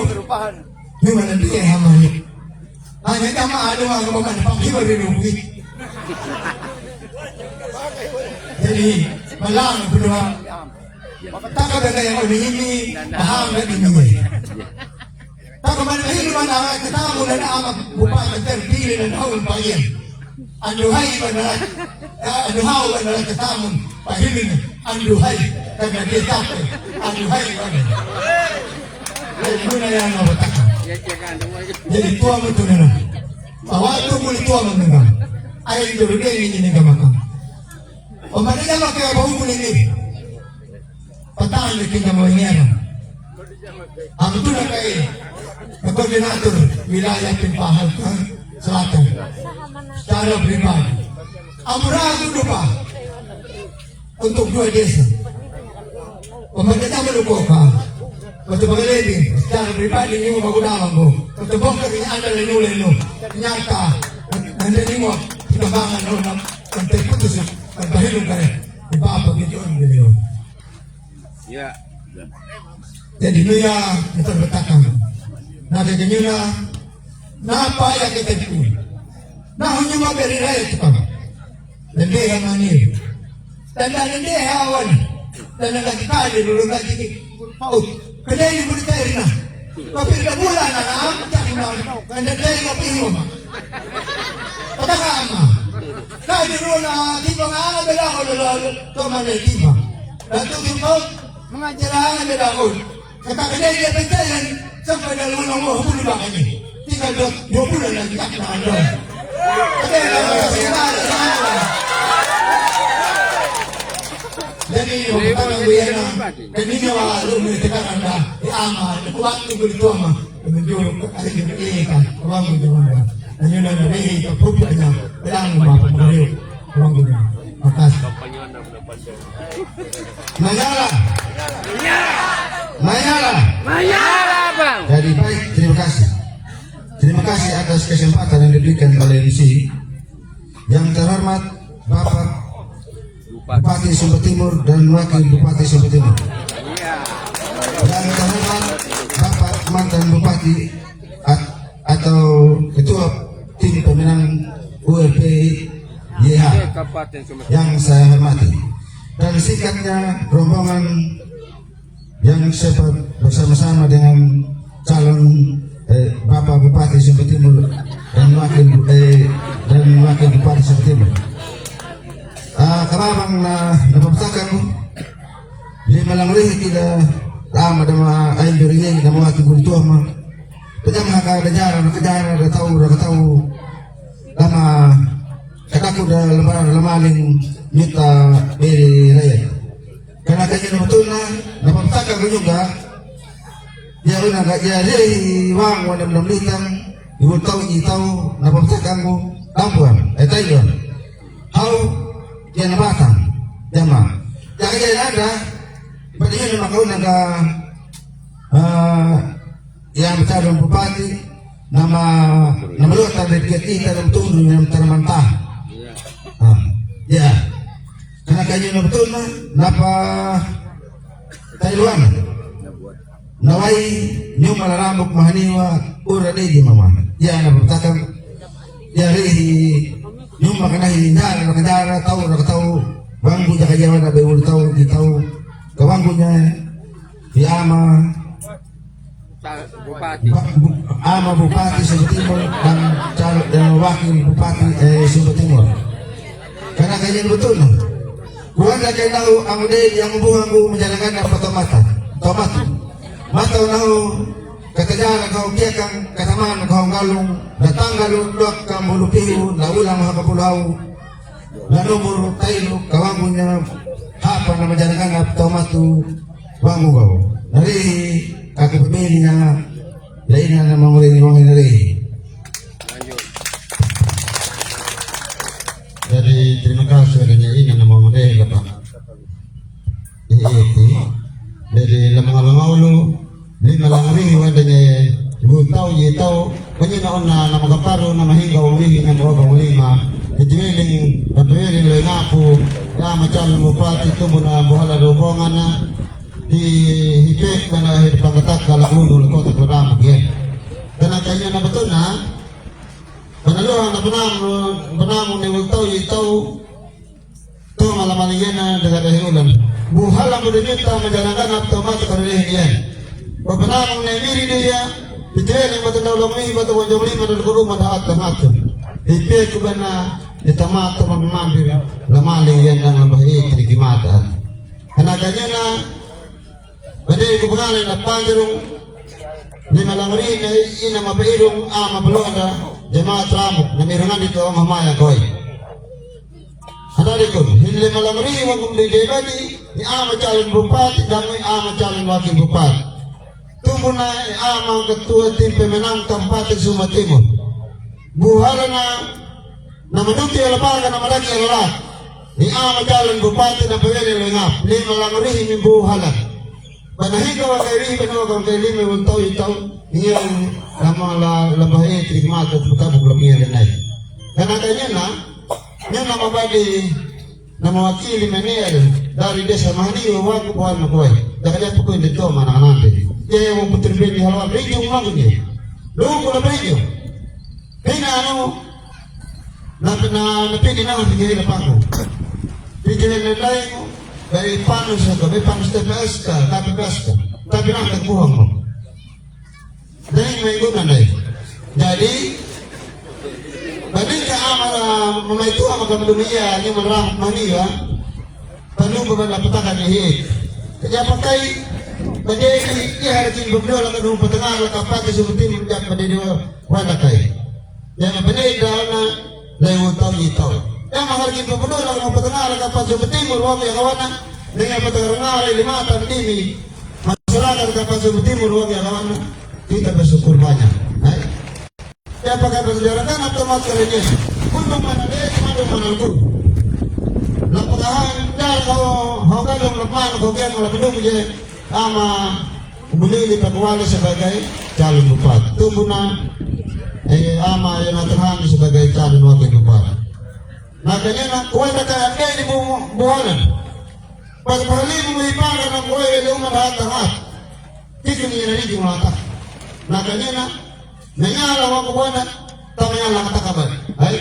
Ini mana dia hamani. Hanya kama ada orang makan pangkibar di rumah. Jadi malang berdua. Taka daga yang ini paham dan ini. Taka mana ini mana ketemu dan amat bupati terpilih dan tahun pagi. Anduhai mana? Anduhau mana ketemu pagi ini? Anduhai karena dia capek. Anduhai mana? Mana yang nak bertakar? Jadi tua betul na. Bawa tu muli tua mendengar. Air dulu dia ini makan. Orang dia makan bau muli ni. Patah ni kita mau ni apa? Aku tu nak kaya. Koordinator wilayah Pahal Selatan. Secara pribadi. Amrah tu lupa untuk 2 desa. Pemerintah melupakan. Waktu pagkalibing, secara pribadi ni mo magunawan mo. Waktu bongkar ni anda lenu-lenu, nyata, nandiyan mo, pinabangan mo na putus, pagpahilong ka rin, ipapag-idyon yun. Ya. Jadi nuya, ito bertakang. Nagagin nyo na, napaya kita ito. Nahon nyo maberiray ito pa. Nandiyan nga niyo. Tanda nandiyan hawan. Tanda nagkakali, lulong nagkikik. Paut. Kaya yung military na. Kapil na mula na kaya dahil na pinyo ma. Patakaan ma. Kaya doon na, di ba nga nga bela ko lalo, tumanay di ba? Natugin ko, mga tirahan bela ko. Katakilay niya pintayan, sampai dalawang mo, huli ba kanya? Tinggal doon, yung na nagkak na ano. Kaya na kasi na. Jadi yung tanang buyan na kanina walo mo itakan na ama kuwang ni gulito ama medyo ari yung ka kuwang mo naman ano na nari ka propya niya kailangan mo mapagaliw kuwang mo makas Mayala Bang. Jadi baik, terima kasih atas kesempatan yang diberikan oleh DC. Yang terhormat Bapak Bupati Sumber Timur dan Wakil Bupati Sumber Timur. Dan terhormat Bapak mantan Bupati atau Ketua Tim Pemenang ULP YH yang saya hormati. Dan sikapnya rombongan yang bersama-sama dengan calon Bapak Bupati Sumber Timur dan Wakil Bupati Sumber Timur. Karabang na napapatakan mo, lima lang rin kita lama na mga ayun rin na mga tigulitua mo. Kaya mga kadajara, nakataw, lama katako na lamaling nyuta beri raya. Karena kanya na betul na napapatakan mo juga, dia rin nagajari, wang wanam litang, iwultaw, napapatakan mo, tampuan, tayo. How yan na batang, jama. Kaya ada, pada yun na makaw naga yang calon bupati nama malutan dari kita ng tuno ng taramanta. Ya, karena kaya na betul na napa Taiwan. Naway nyo malaramok mahaniwa ura di mama. Ya na bertakang yari yung nakadara, tahu, bangku jaga jawa na beul tahu, kawangku niya, di ama, ama Bupati Sumber Timur dan Wakil Bupati Sumber Timur. Karena kaya betul, kuan na kayo tahu ang day yang hubungan ko menjalankan apa tomatu, mataw na Katajaran kau kiakang kataman kau galung datang galung dok kamu lupiu laulang mga kapulaw na nomor tayo kawangunya apa na menjalankan tomatu wangu kau nari aku pemilih na lain na mangulini nari. Jadi terima kasih adanya ini nama model Pak. Jadi lama-lama lu lima lang rin adanya Gutaw yitaw kanya na magaparo na mahinga ulihin ng mga ulima. Itiwiling patuwiling loy ngapo ya macam bupati itu muna buhala rombongan na hipek na hipagatak kalagulo ng kota Kodamag yan. Karena kanya na betul na panaluhan na panamong ni Gutaw yitaw ito malamaliyan na dagadahinulan. Buhala mo din ito majalangan at tomato karilihin yan. Pagpanamong na imiri niya Itiyan yang matanaw lamay, matawang jawli, manalguro, madahat na mato. Ipek ko ba na itamato mamamabir, lamali yan ang labahi, tinigimata. Hanaga niya na, baday ko pangalan na pandirong, di malangri na ina mapairong mabaluan na jamaat ramok, na mirangan dito ang mamaya ko ay. Hanari ko, hindi malangri, wag kong bigay ni ama calon bupati, damoy ama calon wakil bupati. Tumo na amang ketua tim pemenang Kabupaten Sumba Timur. Buhala na manuti alapaga na malaki alalat. Ni ama calon bupati na pagani lengap. Lima lang rihin yung buhala. Panahiga wa kay rihin kang kay lima yung tao itaw. Iyang lamang labahe trigmat at putabog lamia rin ay. Kanaka niya na mabadi na mawakili Maniel dari desa Mahaniwa waku buhan makuay. Dakanya po ko hindi to manang natin. Kaya yung putribin di halawan, radio mo lang niya. Doon ko na radio. Kaya napili na ang bigay na pako. Bigay na lain mo, kaya paano sa gabi, paano sa TPS ka, tapi na tagbuhan mo. Dahil may guna na eh. Jadi, bading ka ama na mamaituwa magkamalumia, yung maramot maniwa, tanong ba na patakan niya. Kaya patay, badai iharatin bubdo la kanu patangal la kapake subutin mujak badai wala kai ya badai dana lewo taw yitaw ya maharatin bubdo la kanu patangal la kapake subutin murwang ya kawana dengan patangal lima tandimi masyarakat kapake subutin murwang ya kawana kita bersyukur banyak ya pakai perjalanan otomatis kerja untuk mana deh mana guru lapangan dar kau hogalong lapan kau kian kalau belum je ama beli pagwali sebagai calon bupati. Tumbuh na ama yang naterhani sebagai calon wakil bupati. Nah kanya na kuai na kaya di buhanan. Pagpahali mo iparan ng kuai luman lahat. Tikin niya rin yung lahat. Nah kanya na nangyalang ako buhanan tamaya lang katakaban. Ay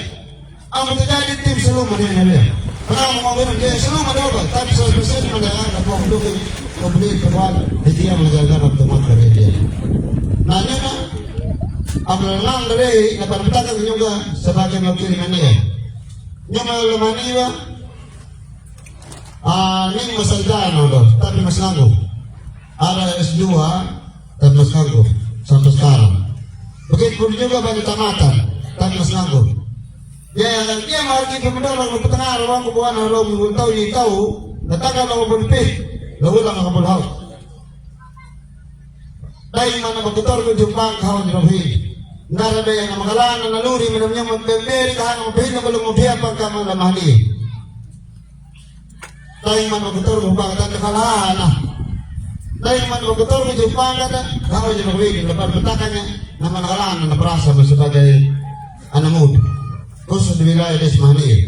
ang matagadi tim sa luman yan nila. Parang mga ganun kaya sa luman daw ba? Tapi sa persen malayan na po ang lukay Pembeli kebal, dia mengajarkan teman kerja. Nanya na, amalang dari naparatakan juga sebagai wakil mania. Nyuma lemaniwa, ning masaldano loh, tapi mas nganggo. Ada S2, tapi mas nganggo sampai sekarang. Begitu juga bagi tamatan, tapi mas nganggo. Ya, dia margi pemodal ng petengah ruang kebuan harum tahu, natakan ng bunpih. Lalu lang ang kabulhaw. Dahil man ang magtutor ko jumpang kahon ni Rohi. Naraday ang makalaan na naluri, minam niya magbemberi kahang mabihin na balong mabihan pagkamalamahali. Dahil man magtutor ko jumpang at nakalahan na. Dahil man magtutor ko jumpang at kahon ni Rohi. Lapan patakan niya na manakalaan na naprasa mo sebagai anamud. Khusus di wilayah Desmahani.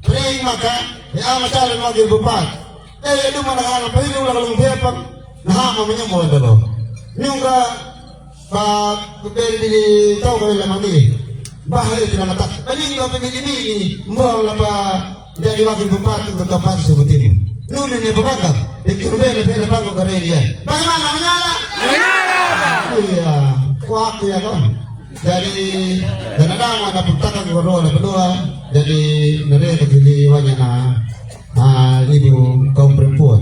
Ring maka, ama calon wakil bupati. Itu mana kalau pilih ulah kalau berapa, nah mamanya mau ada loh. Ini enggak pak beli tahu kalau lama ni, bahaya tidak mata. Ini enggak begini ini, mau apa jadi wakil bupati ke tempat seperti ini. Nulis ni berbangga, dikurban lebih lepas ke dia. Bagaimana menyala? Iya, waktu ya kan. Jadi dan ada mana putakan kedua, jadi mereka pilih wajah ibu kaum perempuan.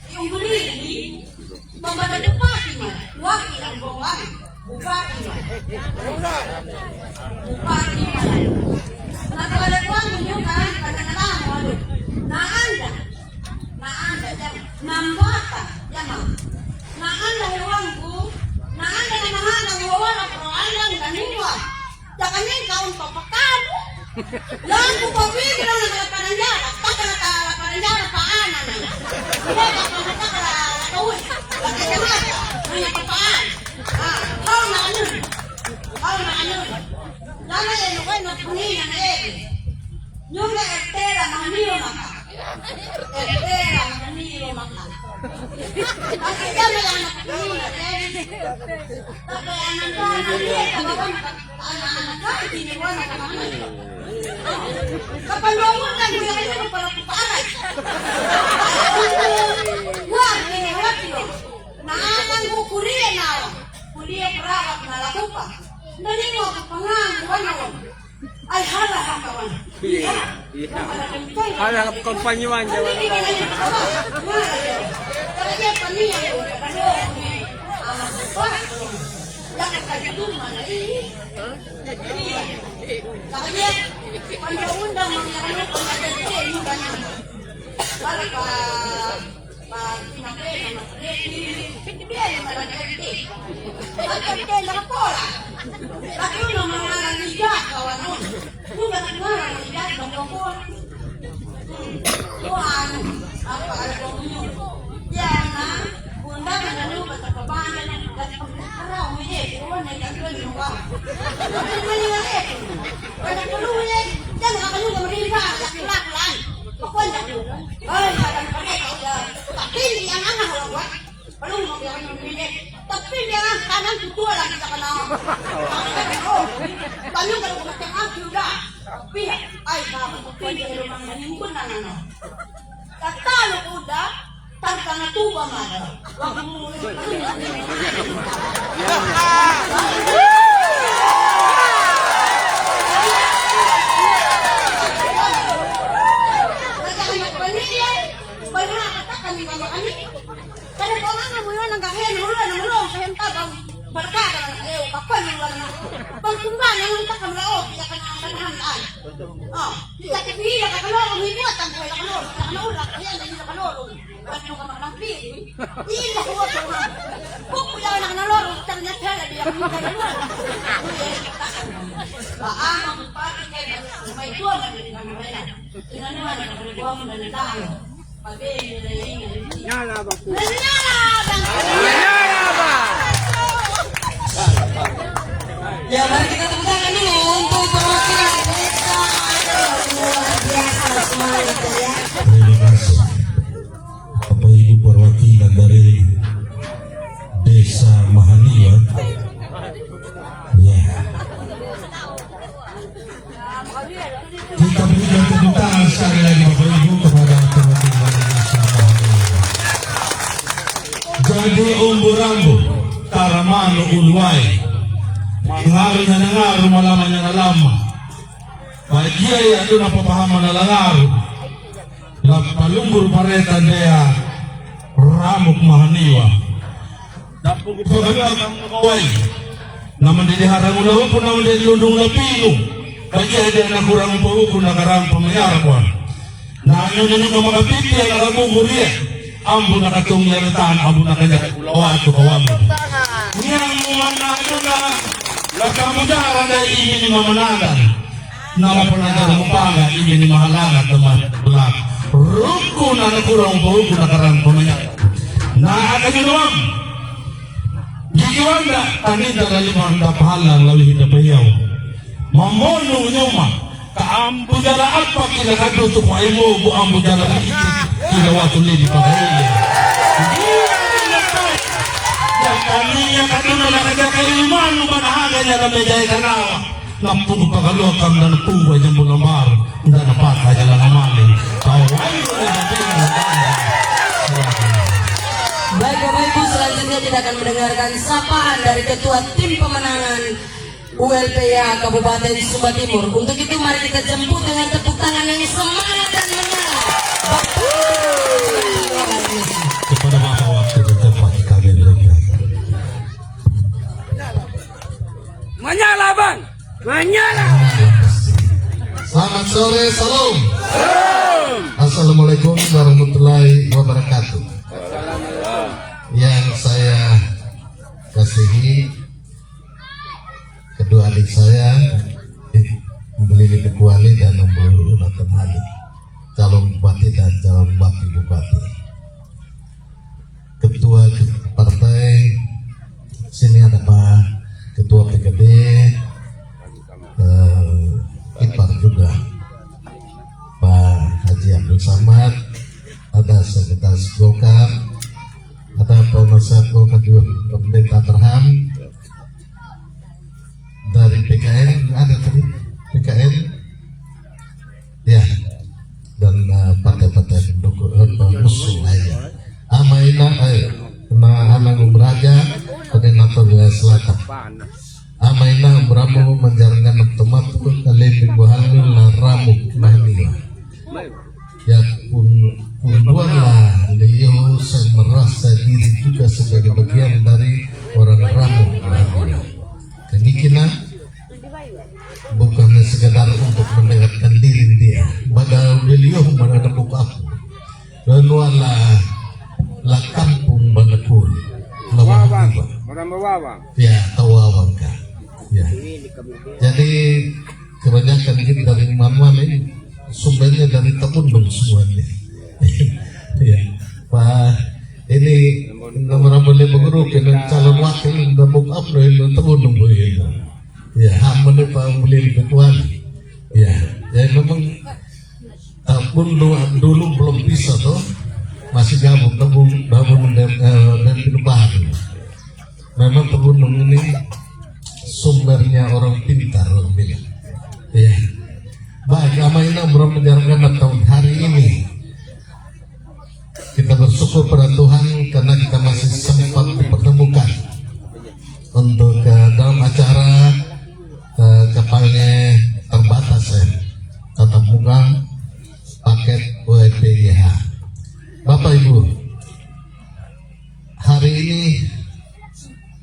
Yung beli pembaca depan gimana? Wakil yang bawah, bupati bupati. Nah kalau ada uang menyukai kadang-kadang waduh, nah anda jam nambata jam, nah anda uangku, nah anda nama ngawala pro anda nggak niwa, jangannya kau papakan. Lalu kopi bilang ada panjara, tak kena panjara paana nih. Dia tak kena tahu, lagi kemana? Hanya papaan. Kau nak anu. Lama ya lu kan nak punya nih. Nyumba etera maniyo maka. Etera maniyo maka. Tapi jangan anak punya nih. Tapi anak-anak dia kalau anak-anak ini wana kemana? Kapan bangun kan dia itu para panas. Wah, ini waktu. Nah, akan kuliah nawa. Kuliah perawat nalakupa. Dari mau ke pengangguan nawa. Ay halah kawan. Iya. Halah kompanyuan jawa. Kalau dia pania ya udah anak sekolah. Jangan kayak itu mana ini. Kalau dia undang-undang mengenai kompetensi ini banyak. Kalau Pak Pinapel nama dia yang malah jadi. Macam dia nak pola. Tapi udah mengarang liga kawan nun. Udah mengarang liga dong pola. Tuan apa ada dongnya? Ya nak undang dan lupa terkebangan dan orang ini tuan yang jadi lupa. Tapi mana ni? Pada dulu ni jangan akan juga mereka laki-laki. Pokoknya ay kadang mereka udah tapi yang anak orang buat belum mau yang ini tapi dia kanan itu lagi tak kenal kalau macam aku dah tapi ay tapi dia rumah menimbun anak kalau udah tanpa tuba mana waktu mulai Nyala bang. Ya mari kita tepuk tangan dulu untuk perwakilan desa. Luar biasa semuanya ya. Terima kasih Bapak Ibu perwakilan dari Desa Mahaniwa. Ya. Kita berikan tepuk tangan sekali lagi Bapak Ibu kepada perwakilan Desa Mahaniwa. Jadi umbu-rambu Taramano Ulwai ngaruh na nangaruh malaman niya na lama. Bagia ya ito napapahaman na langaruh. Lapalumbur pareta dea Ramok Mahaniwa. Dapong ipagagam ng kaway. Naman diliharang ulahu po naman dilundong na pino. Bagia ya na kurang po ko nakarang pamayarawan. Na ano na nung mga biblia nakabuburiya. Ambo nakatong yaritaan, ambo nakanyang ulawa at kawamu. Niyang mga ano na Lakamudara na ingin ni mamanagan. Nalapanagad mo pa nga ingin ni mahalangat naman. Ruko na nakurang po kung nakarang pamanyan. Naakaginuwang. Gigiwang na tanin na lalimang dapahalang lawihin na payaw. Mamonong nyuma. Kaambudala apa kinakaduto ko ay mo buambudala na itik. Kinawatulili pa kayo. Kaninya kaduna nakaja kaiman banahaga niya na medya kanawa. Nampung pagaluakam dan pungwa niya mula mar. Hindi napaka niya lang amaling. Baik Bapak Ibu, selanjutnya kita akan mendengarkan sapaan dari Ketua Tim Pemenangan ULPA Kabupaten Sumba Timur. Untuk itu mari kita jemput dengan tepuk tangan yang semangat dan menyala. Kepada Bapak waktu dan tempat kami berikan. Menyala bang, menyala. Selamat sore, salam. Assalamualaikum warahmatullahi wabarakatuh. Yang saya kasihi kedua adik saya, Beli Kuali dan Nombor Nathan Ali, calon bupati dan calon wakil bupati. Ketua partai sini ada Pak Ketua PKB, Ipar juga Pak Haji Abdul Samad, ada Sekretaris Golkar, ada Penasihat Kadua Pemerintah Terham, dari PKN ada tadi PKN ya, dan partai-partai pendukung musuh lainnya. Amaina Anang Beraja Koordinator Wilayah Selatan. Amaina Bramu menjalankan temat kalian buhalul ramu mahniwa. Ya punduanlah Leo saya merasa diri juga sebagai bagian dari orang ramu mahniwa. Kemikina bukan sekedar untuk mendekatkan diri dia. Pada beliau menghadap buku aku. Laluanlah la kampung Banakul. Bawang, orang bawang. Ya, tawawang ka. Ya. Jadi kebanyakan ini dari mana-mana ini sumbernya dari Tepundung semuanya. Ya, Pak ini nomor boleh berguru dengan calon wakil dan buku apa yang Tepundung boleh. Ya, hamil Pak Beli Ketuan. Ya, jadi memang Tepundung dulu belum bisa tuh. Masih gabung dan perubahan. Memang Tepundung ini sumbernya orang pintar, orang bilang. Ya. Baik, Amaina belum menjalankan tahun hari ini. Kita bersyukur pada Tuhan karena kita masih sempat dipertemukan untuk dalam acara kapalnya terbatas tatap muka paket ULPIH. Bapak Ibu, hari ini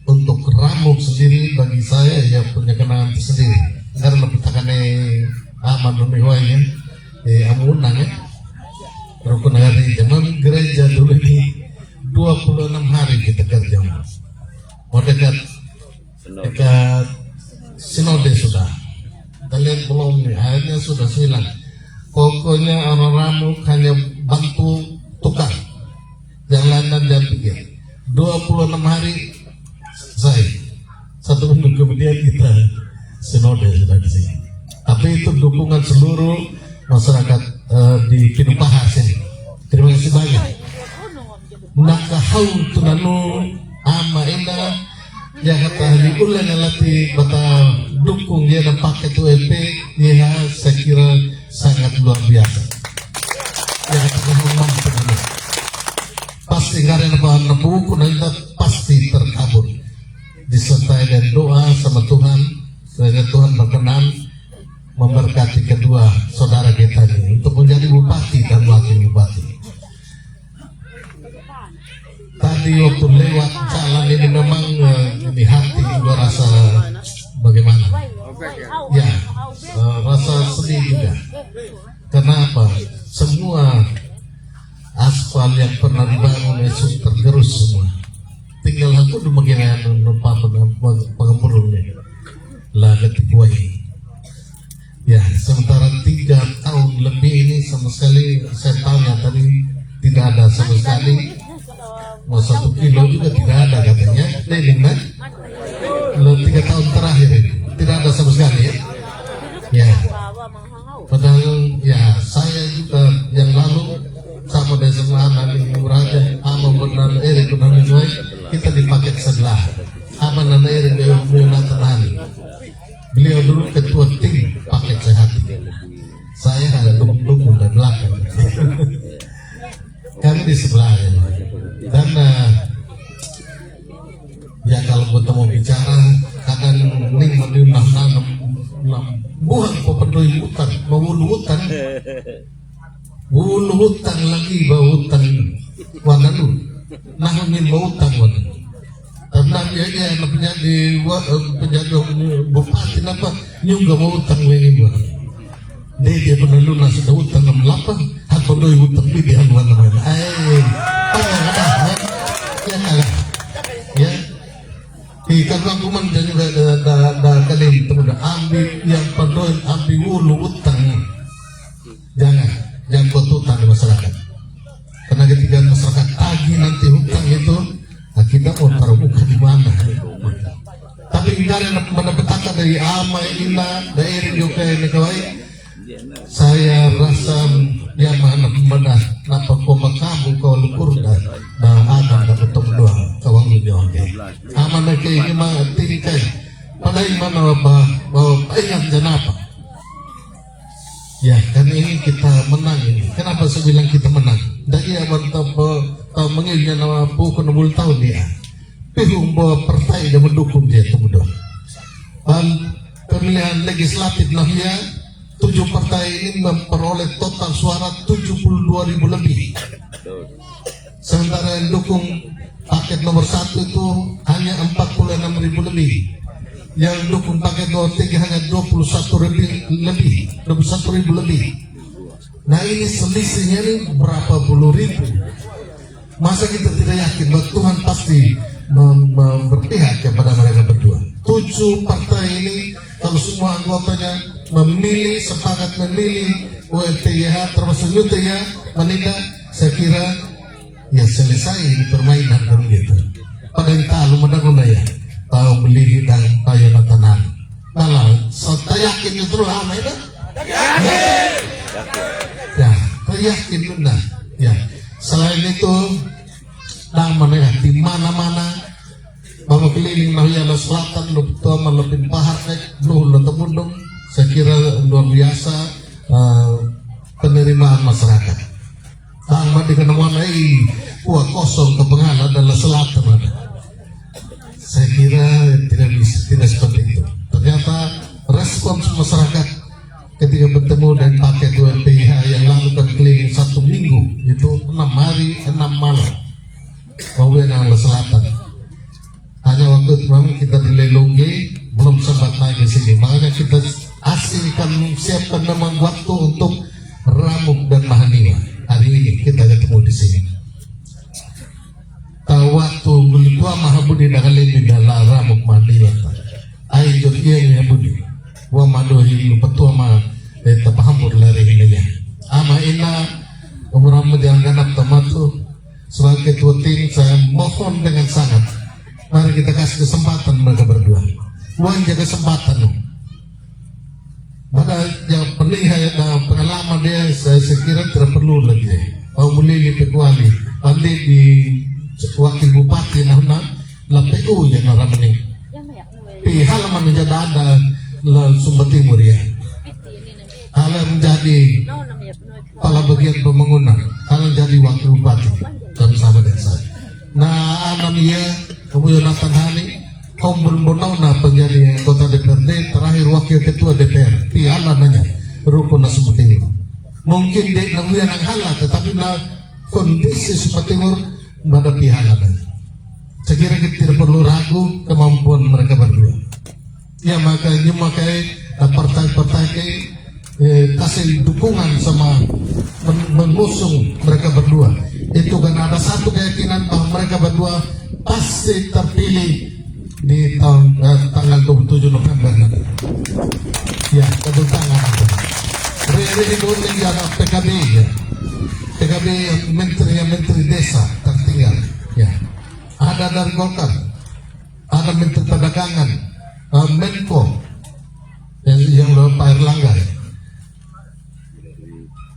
untuk Ramuk sendiri bagi saya ya punya kenangan tersendiri karena kita kan aman memiwainya amunang ya rukun hari zaman gereja dulu ini 26 hari kita kerja mau dekat sinode sudah kita lihat belum nih akhirnya sudah 9. Pokoknya orang Ramuk hanya bantu tukar jalanan dan pikir 26 hari selesai. 1 minggu kemudian kita sinode sudah di sini. Tapi itu dukungan seluruh masyarakat di Pinupahar sini. Terima kasih banyak. Nakahau tunanu ama indah ya kata di ulang alati bata dukung dia dan paket ULP ya saya kira sangat luar biasa. Ya kata mampu pasti karena bahan buku nanti pasti terkabul disertai dengan doa sama Tuhan sehingga Tuhan berkenan memberkati kedua saudara kita ini untuk menjadi bupati dan wakil bupati. Tadi waktu lewat jalan ini memang di hati gua rasa bagaimana ya rasa sedih juga. Kenapa? Semua aspal yang pernah dibangun itu tergerus semua. Tinggal aku di bagian numpak pengemburungnya lah ketik wai. Ya, sementara 3 tahun lebih ini sama sekali saya tanya tadi tidak ada sama sekali. Mau 1 kilo juga tidak ada katanya. Leling kan? 3 tahun terakhir ini tidak ada sama sekali ya. Ya. Padahal ya saya juga yang lalu sama dengan anak Raja Amam benar kita di paket sebelah. Aman Daerah Yonatan Hani. Beliau dulu ketua tim paket sehat. Saya ada dukung dan belakang. Kami di sebelah ya. Dan ya kalau kita mau bicara kadang ning menunang buang popedoi hutan, bulu hutan lagi bau hutan warna lu, nahungin bau hutan warna. Karena dia penjadi bupati apa nyungga bau hutan lagi bang. Dia pernah lunas sudah hutan 68, hat pedoi hutan pilihan warna. Ya. Karena aku menjadi kali itu ambil yang pedoin ambil wulu utang, jangan buat utang di masyarakat. Karena ketika masyarakat tagih nanti hutang itu, kita mau taruh muka di mana? Tapi tidak ada mendapatkan dari ama ina daerah juga ini kawai. Saya rasa yang mana napa koma kamu kau lukur dah ada betul doa kawang ini oke. Aman lagi ini mah tirikai. Padahal mana bawa ingat jenapa. Ya kan ini kita menang ini. Kenapa saya bilang kita menang? Dah ia mantap mengilnya nama pukul 60 tahun dia. Pihung bawa partai dan mendukung dia temudo. Pemilihan legislatif lahir 7 partai ini memperoleh total suara 72.000 lebih. Sementara yang dukung paket nomor 1 itu hanya 46.000 lebih. Yang dukung paket nomor 3 hanya 21.000 lebih. Nah ini selisihnya ini berapa puluh ribu. Masa kita tidak yakin bahwa Tuhan pasti berpihak kepada mereka berdua. 7 partai ini kalau semua anggotanya sepakat memilih ULTYH termasuk UTYH menindak, saya kira ya selesai permainan kan gitu. Pada kita lu mendengar ya tahu beli dan tahu natanan. Kalau saya yakin itu lama itu. Ya, saya yakin benar. Ya, selain itu namanya di mana-mana bahwa keliling Nahiyala Selatan lebih pahar lebih saya kira luar biasa penerimaan masyarakat. Sama dengan mengenai kosong kepengalan adalah selatan ada. Saya kira tidak seperti itu. Ternyata respons masyarakat ketika bertemu dan paket ULPH yang lalu kan keliling 1 minggu itu 6 hari 6 malam bahwa yang selatan. Hanya waktu itu memang kita di Lelongge belum sempat naik ke sini, makanya kita asingkan siapkan memang waktu untuk Ramuk dan Mahaniwa. Hari ini kita ketemu di sini. Tahu waktu belitua Mahabudi dah lebih dalam Ramuk Mahaniwa. Ayo jokian ya budi. Wa madohi lupatua ma tapahambur lari hinanya. Ama ina umur yang ganap tamatu sebagai ketua tim saya mohon dengan sangat. Mari kita kasih kesempatan mereka berdua. Uang jaga kesempatan. Pada yang penilaian dan pengalaman dia saya kira tidak perlu lagi. Mau mulai pekuali, pandai di wakil bupati nahuna LPU yang orang ini. Di halaman menjadi ada Sumber Timur ya. Halaman menjadi kepala bagian pembangunan, halaman jadi wakil bupati dan sama dengan saya. Nah, anak dia kemudian Yonatan Hani kaum berbonau penjadi anggota DPRD terakhir wakil ketua DPR piala nanya rukun seperti ini mungkin dek namuyan yang halah tetapi kondisi seperti timur pada piala saya kira kita tidak perlu ragu kemampuan mereka berdua ya makanya partai-partai kasih dukungan sama mengusung mereka berdua itu kan ada satu keyakinan bahwa mereka berdua pasti terpilih di tahun tanggal 27 November nanti. Ya, tentu tangan. Ini gunting yang PKB ya. PKB menteri desa tertinggal. Ya, ada dari Golkar, ada menteri perdagangan, Menko, yang Pak Erlangga.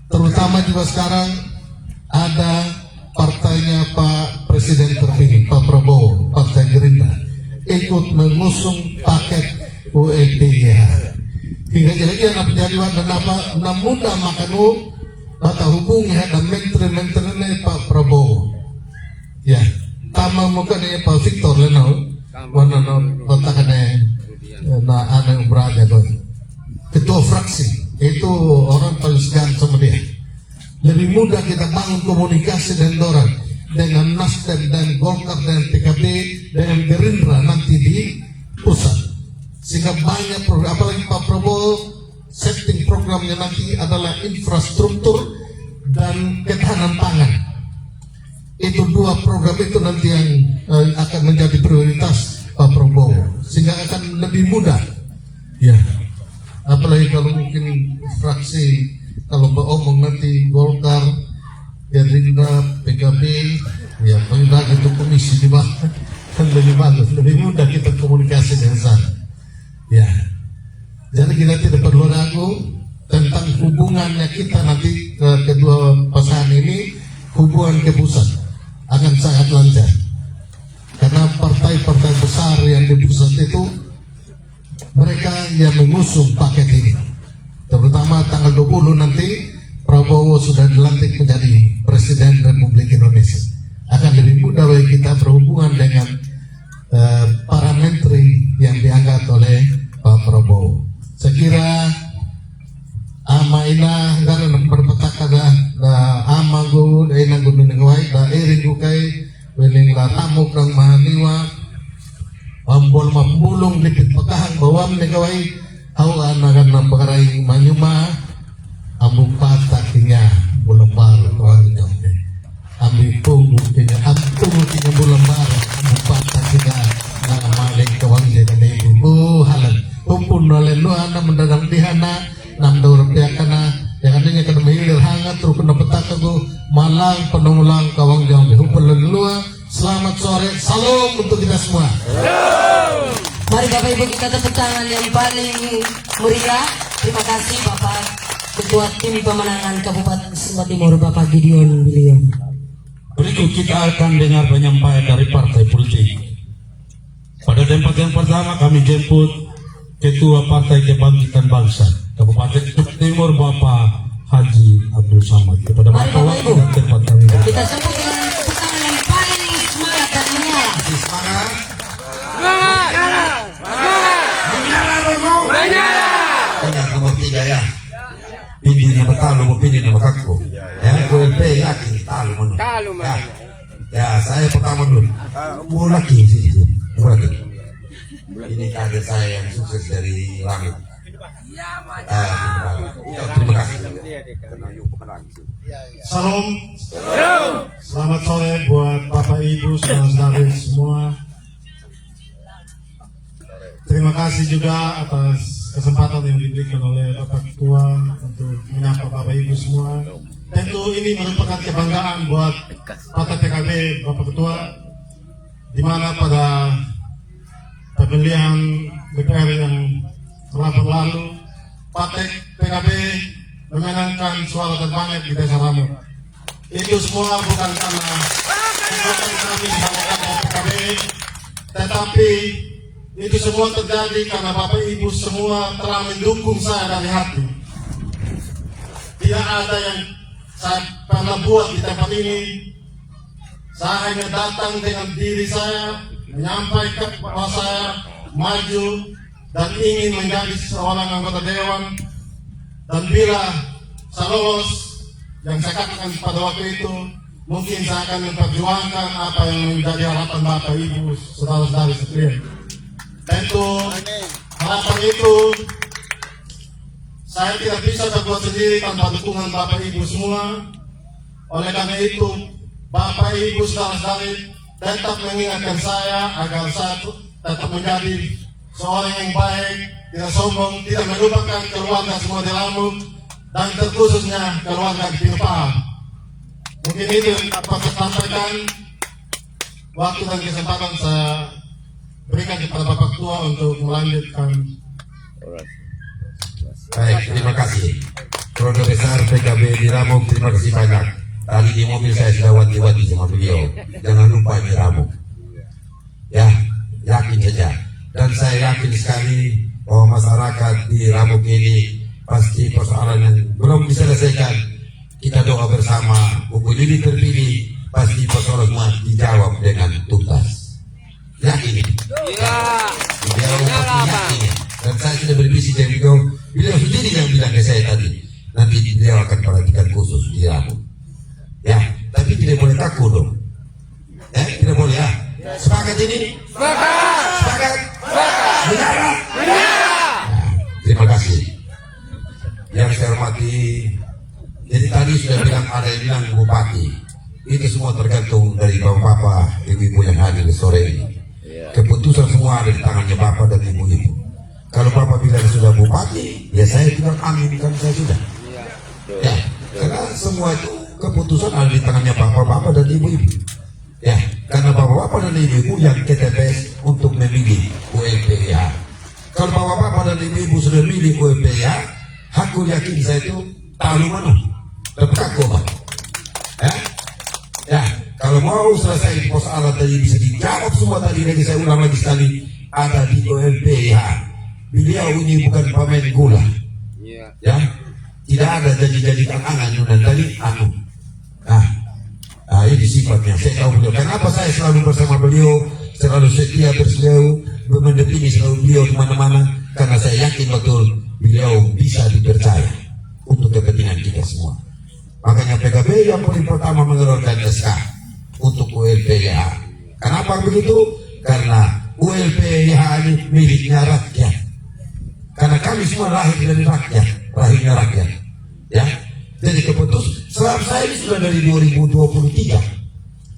Terutama juga sekarang ada partainya Pak Presiden terpilih Pak Prabowo, Partai Gerindra ikut mengusung paket UEPIA. Hingga jadi anak penjadiwan dan apa muda makanu bata hubungi ada menteri-menteri Pak Prabowo. Ya, tama muka ni Pak Victor lenau, warna kota kene na ada berada kon. Ketua fraksi itu orang paling segan sama dia. Lebih mudah kita bangun komunikasi dan dorang dengan Nasdem dan Golkar dan PKB dengan Gerindra nanti di pusat. Sehingga banyak program, apalagi Pak Prabowo setting programnya nanti adalah infrastruktur dan ketahanan pangan. Itu dua program itu nanti yang akan menjadi prioritas Pak Prabowo, sehingga akan lebih mudah. Ya, apalagi kalau mungkin fraksi kalau beromong nanti Golkar, Gerindra, PKB, ya pengibar itu komisi di bawah kan lebih bagus, lebih mudah kita komunikasi dengan sana. Ya, jadi kita tidak perlu ragu tentang hubungannya kita nanti kedua pasangan ini, hubungan ke pusat akan sangat lancar. Karena partai-partai besar yang di pusat itu mereka yang mengusung paket ini. Terutama tanggal 20 nanti Prabowo sudah dilantik menjadi Presiden Republik Indonesia. Akan lebih mudah bagi kita berhubungan dengan para menteri yang diangkat oleh Pak Prabowo. Saya kira ama ina ngara berpetaka da ama go ina gunung ngawai da ering gukai weling la tamuk kang mahaniwa pambol mambulung dipit pakahang bawam ni kawai au anagan na pagarai manyuma ambu patak kinya bulambar kawang nyambe ambi pungu kinya bulambar ambu patak kinya na amaling kawang jadi ibu halan kumpul nolenu ana mendagang dihana nam daur piakana yang adanya kada mahilir hangat terus kena petaka go malang penumulang kawang jambe humpul lelua. Selamat sore, salam untuk kita semua. Mari Bapak Ibu kita tepuk tangan yang paling meriah. Terima kasih Bapak Ketua Tim Pemenangan Kabupaten Sumba Timur Bapak Gideon William. Berikut kita akan dengar penyampaian dari partai politik. Pada tempat yang pertama kami jemput Ketua Partai Kebangkitan Bangsa Kabupaten Sumba Timur Bapak Haji Abdul Samad. Kepada Mari Bapak Bapak Ibu tempat kami. kita sambut dengan tepuk tangan yang paling semangat dan menyala. Semangat. Tanya nomor 3 ya. Pilih nomor talu, mau pilih nomor kakku. Ya, gue yakin talu mana. Talu Ya, mana? ya saya pertama dulu. Mau lagi sini, mau lagi. Ini kader saya yang sukses dari langit. Terima kasih. Salam. Selamat sore buat Bapak Ibu saudara-saudari semua. Terima kasih juga atas kesempatan yang diberikan oleh Bapak Ketua untuk menyapa Bapak Ibu semua. Tentu ini merupakan kebanggaan buat Partai PKB Bapak Ketua, di mana pada pemilihan DPR yang telah berlalu, Partai PKB memenangkan suara terbanyak di Desa Ramut. Itu semua bukan karena kekuatan kami disampaikan oleh PKB, tetapi itu semua terjadi karena Bapak Ibu semua telah mendukung saya dari hati. Tidak ada yang saya pernah buat di tempat ini. Saya hanya datang dengan diri saya, menyampaikan bahwa saya maju dan ingin menjadi seorang anggota dewan. Dan bila saya lolos, yang saya katakan pada waktu itu, mungkin saya akan memperjuangkan apa yang menjadi harapan Bapak Ibu, saudara-saudari sekalian. Tentu harapan itu saya tidak bisa berbuat sendiri tanpa dukungan Bapak Ibu semua. Oleh karena itu, Bapak Ibu saudara-saudari tetap mengingatkan saya agar saya tetap menjadi seorang yang baik, tidak sombong, tidak melupakan keluarga semua di Lampung, dan terkhususnya keluarga di Pinupah. Mungkin itu yang dapat saya sampaikan. Waktu dan kesempatan saya berikan kepada Bapak Ketua untuk melanjutkan. Baik, terima kasih. Keluarga besar PKB di Lampung, terima kasih banyak. Tadi di mobil saya sudah wanti-wanti sama beliau, jangan lupa ini Ramuk. Ya, yakin saja. Dan saya yakin sekali bahwa masyarakat di Ramuk ini pasti persoalan yang belum diselesaikan. Kita doa bersama, Buku Lili terpilih, pasti persoalan semua dijawab dengan tuntas. Yakin ini? Beliau pasti yakin. Dan saya sudah berbisik dengan beliau sendiri yang bilang ke saya tadi, nanti beliau akan perhatikan khusus di Ramuk. Ya, tapi tidak boleh takut dong. Ya, tidak boleh ya. Sepakat ini? Sepakat? Benar? Terima kasih. Yang saya hormati, jadi tadi sudah bilang ada yang bilang bupati. Itu semua tergantung dari bapak-bapak, ibu-ibu yang hadir sore ini. Keputusan semua ada di tangannya bapak dan ibu-ibu. Kalau bapak bilang sudah bupati, ya saya bilang amin kan saya sudah. Ya, karena semua itu keputusan ada di tangannya bapak-bapak dan ibu-ibu. Ya, karena bapak-bapak dan ibu-ibu yang ke TPS untuk memilih ULPH. Kalau bapak-bapak dan ibu-ibu sudah memilih ULPH, aku yakin saya itu tahu mana, terpaku Pak. Ya, kalau mau selesai persoalan tadi bisa dijawab semua tadi lagi saya ulang lagi sekali ada di ULPH. Beliau ini bukan pemain gula. Ya, tidak ada janji-janji angan dan tadi ini sifatnya. Saya tahu beliau. Kenapa saya selalu bersama beliau, selalu setia berseliau, mendampingi selalu beliau di mana-mana? Karena saya yakin betul beliau bisa dipercaya untuk kepentingan kita semua. Makanya PKB yang paling pertama mengeluarkan SK untuk ULPH. Kenapa begitu? Karena ULPH ini miliknya rakyat. Karena kami semua lahir dari rakyat, lahirnya rakyat. Ya. Jadi keputusan selama saya ini sudah dari 2023.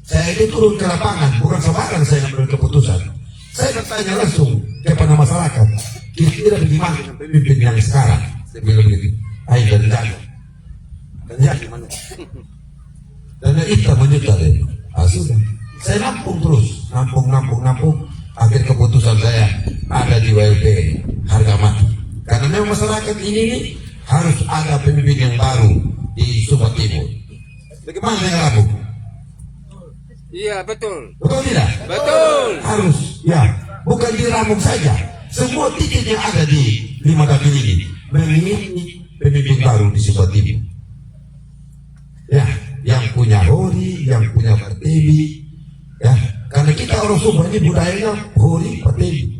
Saya itu turun ke lapangan, bukan sembarang saya ambil keputusan. Saya bertanya langsung kepada masyarakat, kira-kira bagaimana pemimpin yang sekarang? Saya bilang begitu. Ayo dan jaga. Dan jaga mana? Dan itu menyuta deh. Sudah. Saya nampung terus, nampung. Akhir keputusan saya ada di WLP harga mati. Karena memang masyarakat ini harus ada pemimpin yang baru di Sumba Timur. Bagaimana dengan Ramuk? Iya, betul. Betul tidak? Betul. Harus, ya. Bukan di Ramuk saja. Semua titik yang ada di 5 dapil ini memilih pemimpin baru di Sumba Timur. Ya, yang punya hori, yang punya pertiwi. Ya, karena kita orang Sumba ini budayanya hori, pertiwi.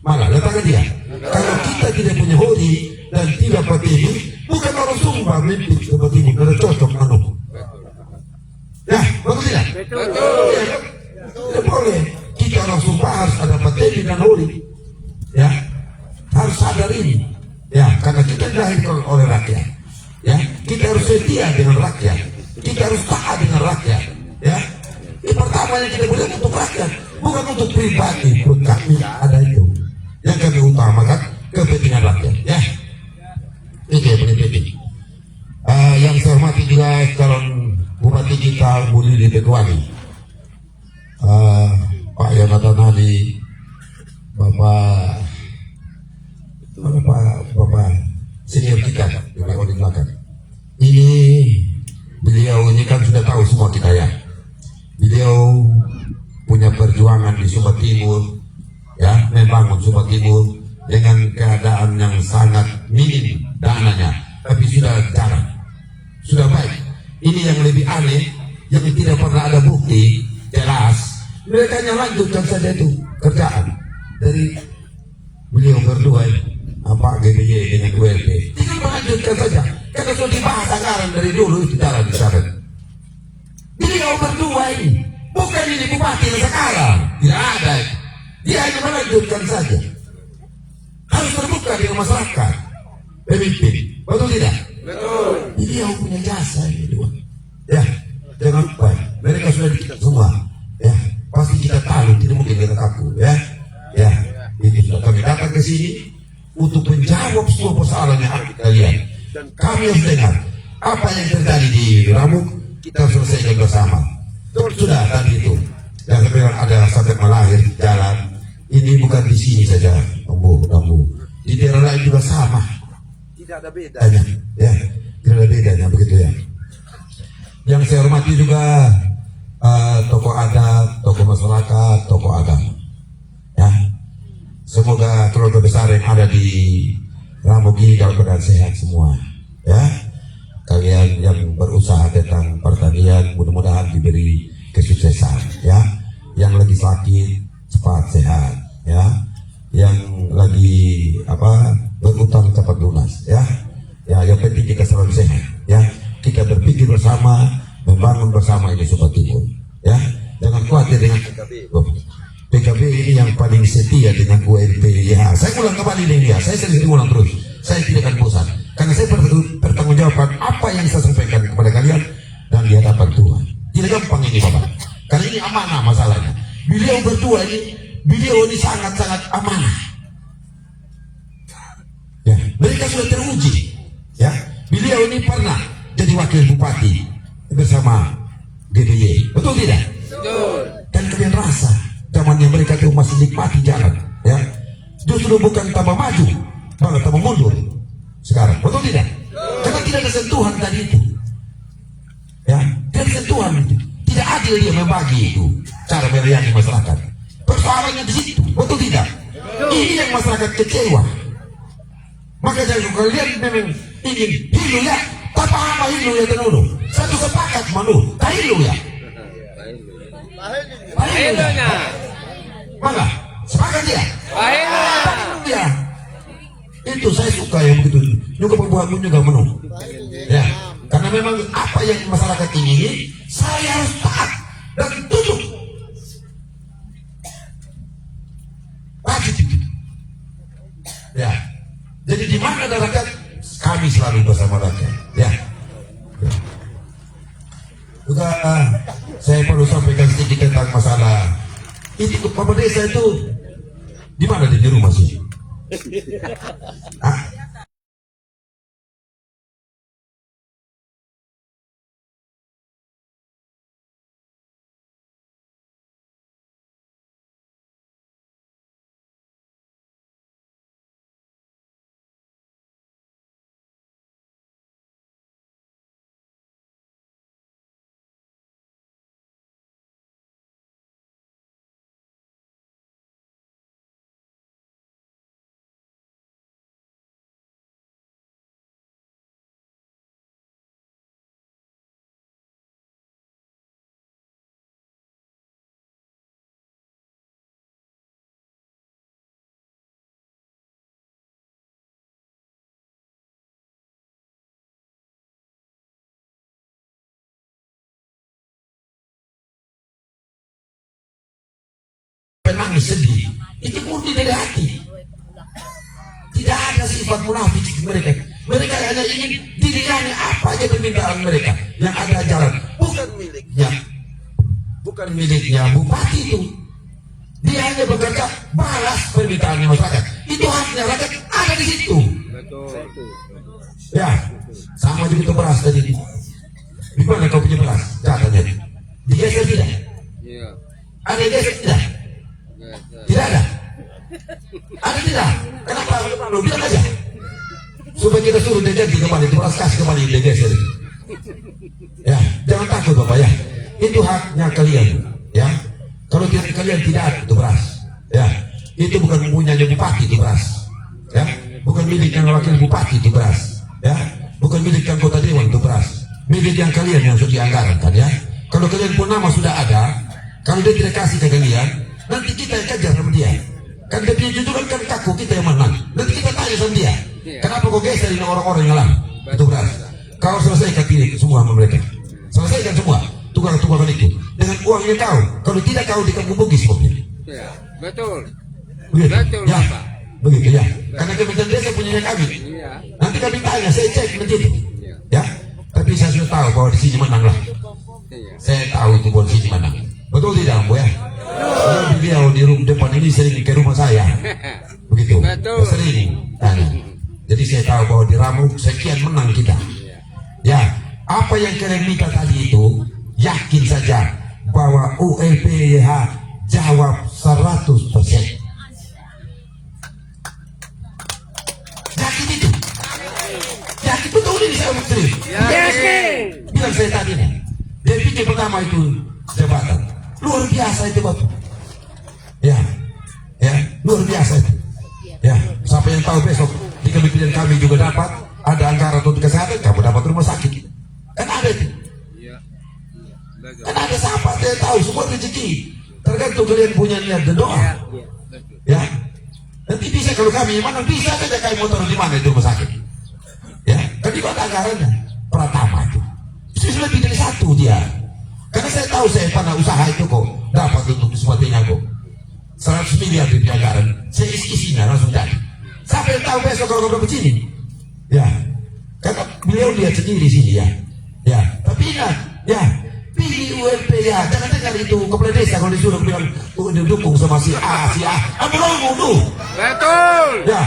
Malah, letakkan dia. Kalau kita tidak punya hori dan tidak pertiwi, bukan orang Sumba memimpin seperti ini. Karena cocok anu. Ya, betul tidak? Betul. Ya, tidak boleh. Kita orang Sumba harus ada pertiwi dan hori. Ya, harus sadar ini. Ya, karena kita dilahirkan oleh rakyat. Ya, kita harus setia dengan rakyat. Kita harus taat dengan rakyat. Ya, yang pertama yang kita boleh untuk rakyat, bukan untuk pribadi. Pun kami ada itu. Yang kami utamakan kepentingan rakyat. Ya, itu yang paling penting. Yang saya hormati juga calon bupati kita Bu Lili Bekwani, Pak Yonatan Ali, Bapak senior kita di belakang. Ini beliau ini kan sudah tahu semua kita ya. Beliau punya perjuangan di Sumba Timur, ya, membangun Sumba Timur dengan keadaan yang sangat minim dananya, tapi sudah jarang, sudah baik. Ini yang lebih aneh, yang tidak pernah ada bukti jelas. Mereka hanya lanjutkan saja itu kerjaan dari beliau berdua, Pak GBY dengan ULP. Tinggal melanjutkan saja, karena sudah dibahas anggaran dari dulu itu jalan di sana. Beliau berdua ini, bukan ini bupati sekarang, tidak ada. Dia hanya melanjutkan saja. Harus terbuka dengan masyarakat, pemimpin, betul tidak? Betul. Beliau punya jasa ini dua. Ya, jangan lupa, mereka sudah kita semua. Ya, pasti kita tahu, tidak mungkin kita takut. Ya, itu sudah kami datang ke sini untuk menjawab semua persoalan yang ada di kalian. Dan kami harus dengar apa yang terjadi di Ramuk, kita selesaikan bersama. Sudah tadi itu, yang sebenarnya ada sampai melahir jalan. Ini bukan di sini saja, Ambu. Di daerah lain juga sama. Tidak ada bedanya, ya. Tidak ada bedanya begitu ya. Yang saya hormati juga tokoh adat, tokoh masyarakat, tokoh agama. Ya, semoga keluarga besar yang ada di Ramogi dalam keadaan sehat semua. Ya, kalian yang berusaha tentang pertanian mudah-mudahan diberi kesuksesan. Ya, yang lagi sakit cepat sehat. Ya, yang lagi berutang cepat lunas. Ya, yang penting kita selalu sehat. Ya, kita berpikir bersama, membangun bersama ini Sobat Timur. Ya, jangan khawatir dengan PKB. PKB ini yang paling setia dengan UNPYH. Saya ulang kembali dia. Saya sering ulang terus. Saya tidak akan bosan. Karena saya bertanggung jawab apa yang saya sampaikan kepada kalian dan di hadapan Tuhan. Tidak gampang ini Bapak. Karena ini amanah masalahnya. Beliau ini sangat-sangat amanah. Ya, mereka sudah teruji. Ya, beliau ini pernah jadi wakil bupati bersama GBY, betul tidak? Betul. Dan kalian rasa zamannya mereka itu masih nikmati jalan, ya? Justru bukan tambah maju, malah tambah mundur sekarang, betul tidak? Karena tidak ada sentuhan tadi itu, ya? Tidak ada sentuhan itu, tidak adil dia membagi itu, cara melayani masyarakat. Persoalannya di situ, betul tidak? Ini yang masyarakat kecewa. Maka kalau kalian memang ingin hilu ya, apa hilu ya tenunu. Satu sepakat manu, tak hilu ya. Pahilunya. Maka sepakat ya. Pahilunya. Ya. Itu saya suka yang begitu. Juga pembuatmu juga menu. Ya, karena memang apa yang masyarakat ingini, saya harus taat dan tunduk. Wajib itu. Ya. Jadi di mana ada rakyat, kami selalu bersama rakyat. Ya. Juga saya perlu sampaikan sedikit tentang masalah itu Bapak Desa itu di mana di rumah sih? Nangis sedih itu murni dari hati, tidak ada sifat munafik mereka. Mereka hanya ingin dilayani apa aja permintaan mereka yang ada jalan, bukan miliknya bupati itu. Dia hanya bekerja balas permintaan masyarakat, itu haknya rakyat, ada di situ. Ya, sama juga itu beras tadi. Di mana kau punya beras? Katanya digeser tidak? Ada geser tidak? Tidak ada. Ada tidak? Kenapa? Lu bilang aja. Supaya kita suruh dia ganti kembali, beras kasih kembali dia geser. Ya, jangan takut Bapak ya. Itu haknya kalian. Ya, kalau tidak kalian tidak ada itu beras. Ya, itu bukan punyanya bupati itu beras. Ya, bukan milik yang wakil bupati itu beras. Ya, bukan milik yang kota dewan itu beras. Milik yang kalian yang sudah dianggarkan ya. Kalau kalian pun nama sudah ada, kalau dia tidak kasih ke kalian, nanti kita yang kejar sama dia. Kan dia punya jujuran kan kaku, kita yang menang. Nanti kita tanya sama dia, kenapa kau geser ini orang-orang yang lain? Itu beras. Kau selesaikan pilih semua sama mereka. Selesaikan semua tukang-tukangan itu dengan uangnya kau. Kalau tidak kau di kampung Bugis mobil. Ya, betul. Begitu. Betul, Ya, Bapak. begitu ya. Karena Kementerian Desa punya kami. Iya. Nanti kami tanya, saya cek nanti itu. Iya. Ya, tapi saya sudah tahu bahwa di sini menang lah. Iya. Saya tahu itu bahwa di sini menang. Betul tidak, Bu ya? Beliau di rumah depan ini sering ke rumah saya. Begitu. Betul. Sering tanya. Jadi saya tahu bahwa di Ramu sekian menang kita. Ya, apa yang kalian minta tadi itu, yakin saja bahwa ULPYH jawab 100%. Yakin itu? Yakin betul ini saya serius. Yakin. Bilang saya tadi nih, Dia pikir pertama itu jabatan. Luar biasa itu Bapak. Ya, luar biasa itu. Ya, siapa yang tahu besok di kementerian kami juga dapat ada anggaran untuk kesehatan, kamu dapat rumah sakit. Kan ada itu. Kan ada siapa saya tahu semua rezeki. Tergantung kalian punya niat dan doa. Ya, nanti bisa kalau kami mana bisa saja kayak motor di mana itu rumah sakit. Ya, kan di kota anggarannya Pratama itu. Bisa lebih dari satu dia. Karena saya tahu saya pernah usaha itu kok dapat untuk sepertinya kok 100 miliar di anggaran. Saya isinya langsung jadi. Siapa yang tahu besok kalau ngobrol begini? Ya, karena beliau lihat sendiri sini ya. Ya, tapi ingat ya. Pilih ULP ya, jangan dengar itu kepala desa kalau disuruh bilang didukung sama si A, kamu ngomong tuh. Betul. Ya.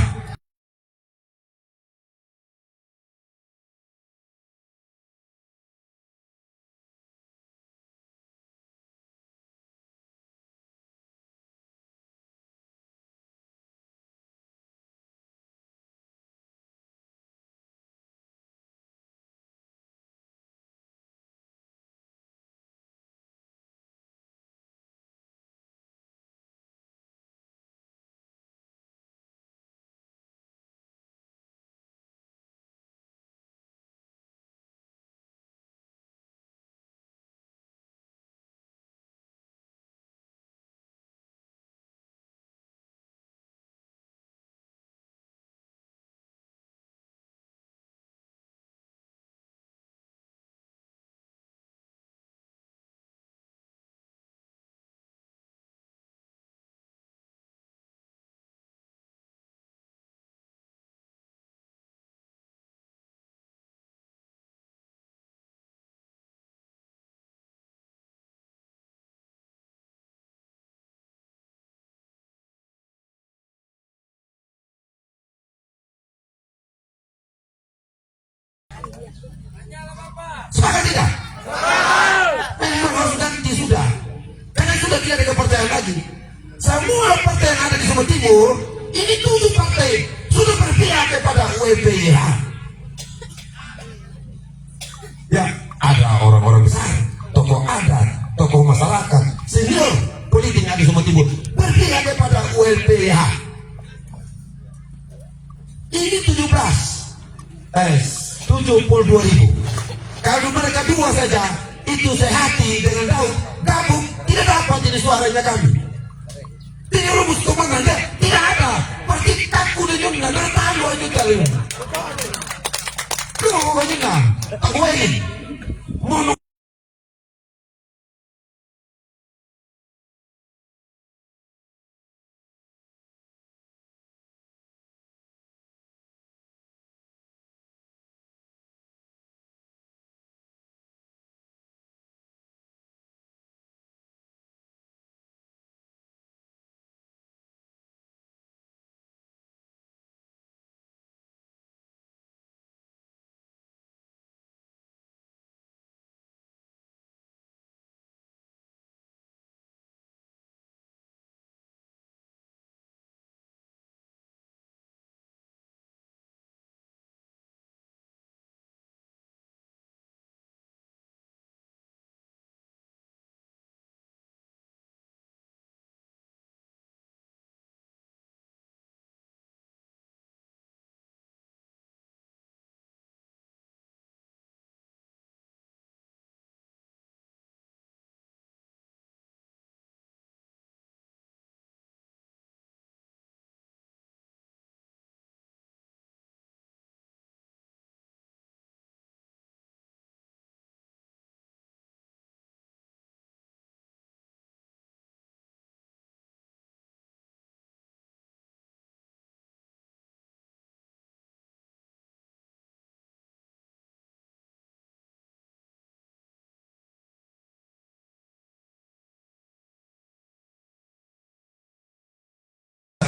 Sepakat tidak? Memang harus ganti sudah. Karena sudah tidak ada kepercayaan lagi. Semua partai yang ada di Sumba Timur, ini 7 partai sudah berpihak kepada ULPH. Ya, ada orang-orang besar, tokoh adat, tokoh masyarakat, senior politik yang ada di Sumba Timur berpihak kepada ULPH. Ini 72.000. Kalau mereka dua saja itu sehati dengan Daud gabung tidak dapat jadi suaranya kami. Ini rumus komandan tidak ada. Pasti takut dengan nggak tahu aja kalian. Lu mau bagaimana? Aku ini mau.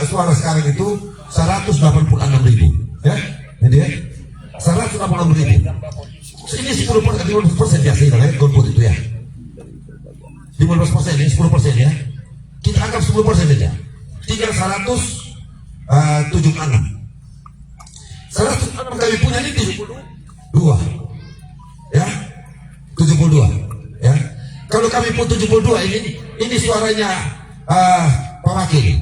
Suara sekarang itu 186.000 ya, ini ya 186.000. Ini 10% biasa ya, golput itu ya 15% ini 10% ya, kita anggap 10% saja, tinggal 176 kami punya ini 72 ya, 72 ya, Kalau kami pun 72 ini suaranya Pak Wakil.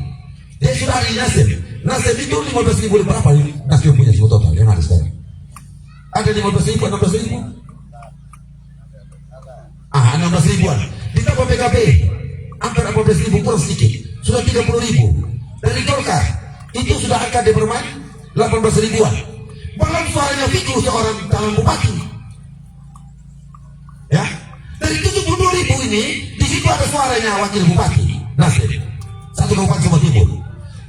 Dia sudah di Nasdem. Nasdem itu 15.000 berapa? Nasdem punya semua total yang ada sekarang. Ada 15.000, 16.000. 16.000-an. Ditambah PKB hampir 14.000 kurang sedikit. Sudah 30.000. Dari Golkar itu sudah angka dia bermain 18.000-an. Bahkan suaranya figur seorang calon bupati. Ya, dari 72.000 ini di situ ada suaranya wakil bupati Nasdem satu kabupaten Sumba Timur.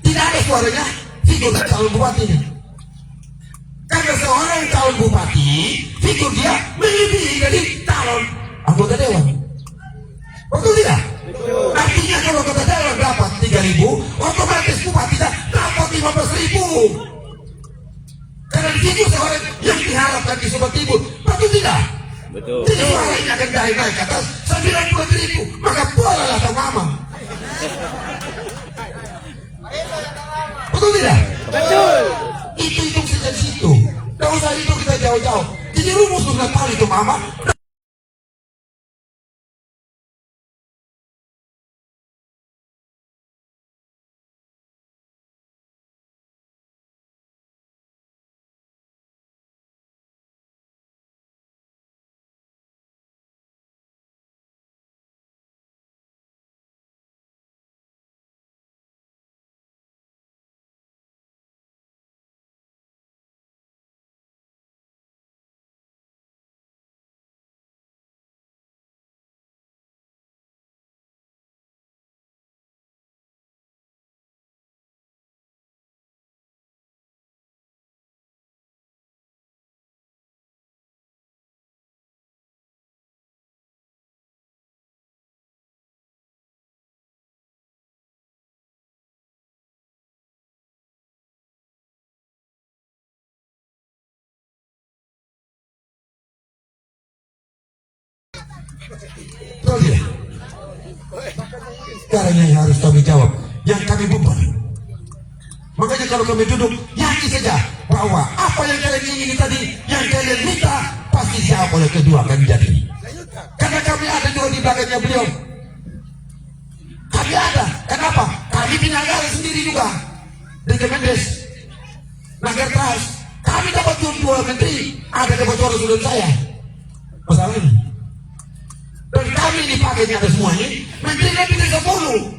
Tidak ada suaranya figur calon bupatinya. Karena seorang calon bupati figur dia melebihi dari calon anggota dewan. Betul tidak? Artinya kalau anggota dewan dapat 3.000, otomatis bupati dapat 15.000. Karena di situ seorang yang diharapkan di Sumba Timur. Betul tidak? Betul. Jadi suaranya akan naik ke atas 90.000. Maka bolehlah tamama. Betul tidak? Betul. Itu hitung sejak situ. Tidak usah itu kita jauh-jauh. Jadi rumus sudah tahu itu mama. Betul tidak? Sekarang yang harus kami jawab, yang kami beban. Makanya kalau kami duduk, yakin saja bahwa apa yang kalian ingin tadi, yang kalian minta, pasti siap oleh kedua akan jadi. Karena kami ada juga di belakangnya beliau. Kami ada. Kenapa? Kami punya anggaran sendiri juga. Di Kemendes, Nakertas, kami dapat 2 menteri. Ada kebocoran sudah saya. Masalah ini. Dan kami dipakainya ada semua ini, menteri lebih dari 10.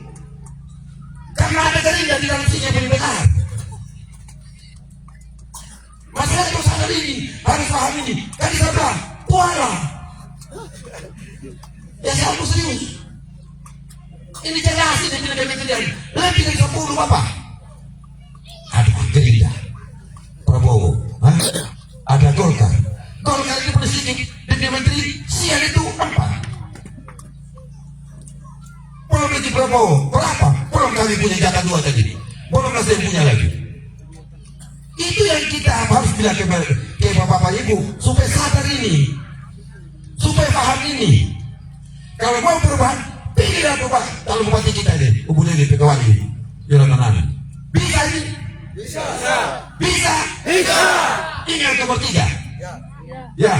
Karena ada Gerindra di dalam sini PKR. Masalah itu sadar ini, harus paham ini. Tadi saya bilang, puala. Ya saya harus serius. Ini jelas ini tidak kejadian. Lebih dari 10 Bapak. Ada Gerindra, Prabowo, ada Golkar. Golkar itu punya sedikit, dan menteri siang itu 4. Belum lagi Prabowo, berapa? Belum kami punya jatah 2 tadi. Belum Nasdem punya lagi. Itu yang kita harus bilang ke bapak-bapak ibu supaya sadar ini, supaya paham ini. Kalau mau perubahan, pilihlah kalau bupati kita ini, Ubud ini, Pekawali, Yolanda Nana. Bisa ini? Bisa. Bisa. Bisa. Ingat nomor 3. Ya.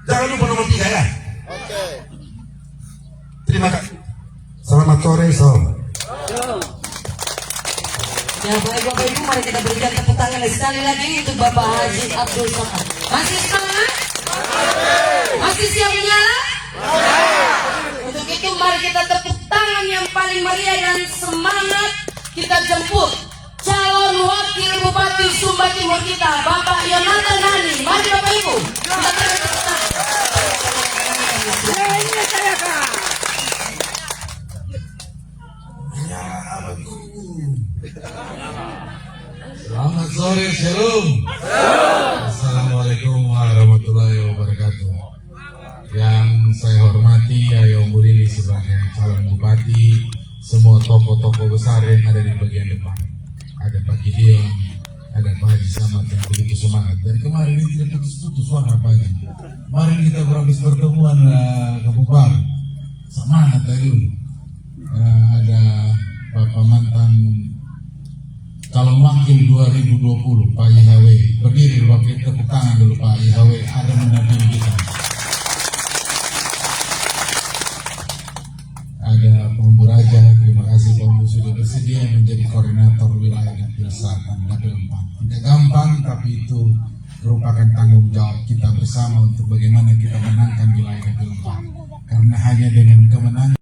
Jangan lupa nomor 3 ya. Oke. Terima kasih. Selamat sore, Som. Ya baik Bapak Ibu, mari kita berikan tepuk tangan sekali lagi untuk Bapak Haji Abdul Somad. Masih semangat? Masih siap menyala? Untuk itu mari kita tepuk tangan yang paling meriah dan semangat. Kita jemput calon wakil Bupati Sumba Timur kita, Bapak Yonatan Nani. Mari Bapak Ibu, kita berikan tepuk tangan. Selamat sore, Shalom. Assalamualaikum warahmatullahi wabarakatuh. Yang saya hormati Ayo Murili sebagai calon bupati, semua tokoh-tokoh besar yang ada di bagian depan. Ada Pak Gideon, ada Pak Haji Samad yang begitu semangat. Dan kemarin ini tidak putus-putus suara pagi. Kemarin kita berhabis pertemuan Kabupaten. Semangat tadi. Ada Bapak mantan calon wakil 2020 Pak IHW, berdiri wakil, tepuk tangan dulu Pak IHW, ada mendampingi kita. kepada Pembu Raja, terima kasih Pembu sudah bersedia menjadi koordinator wilayah Dapil Selatan Dapil 4. Tidak gampang, tapi itu merupakan tanggung jawab kita bersama untuk bagaimana kita menangkan wilayah Dapil 4. Karena hanya dengan kemenangan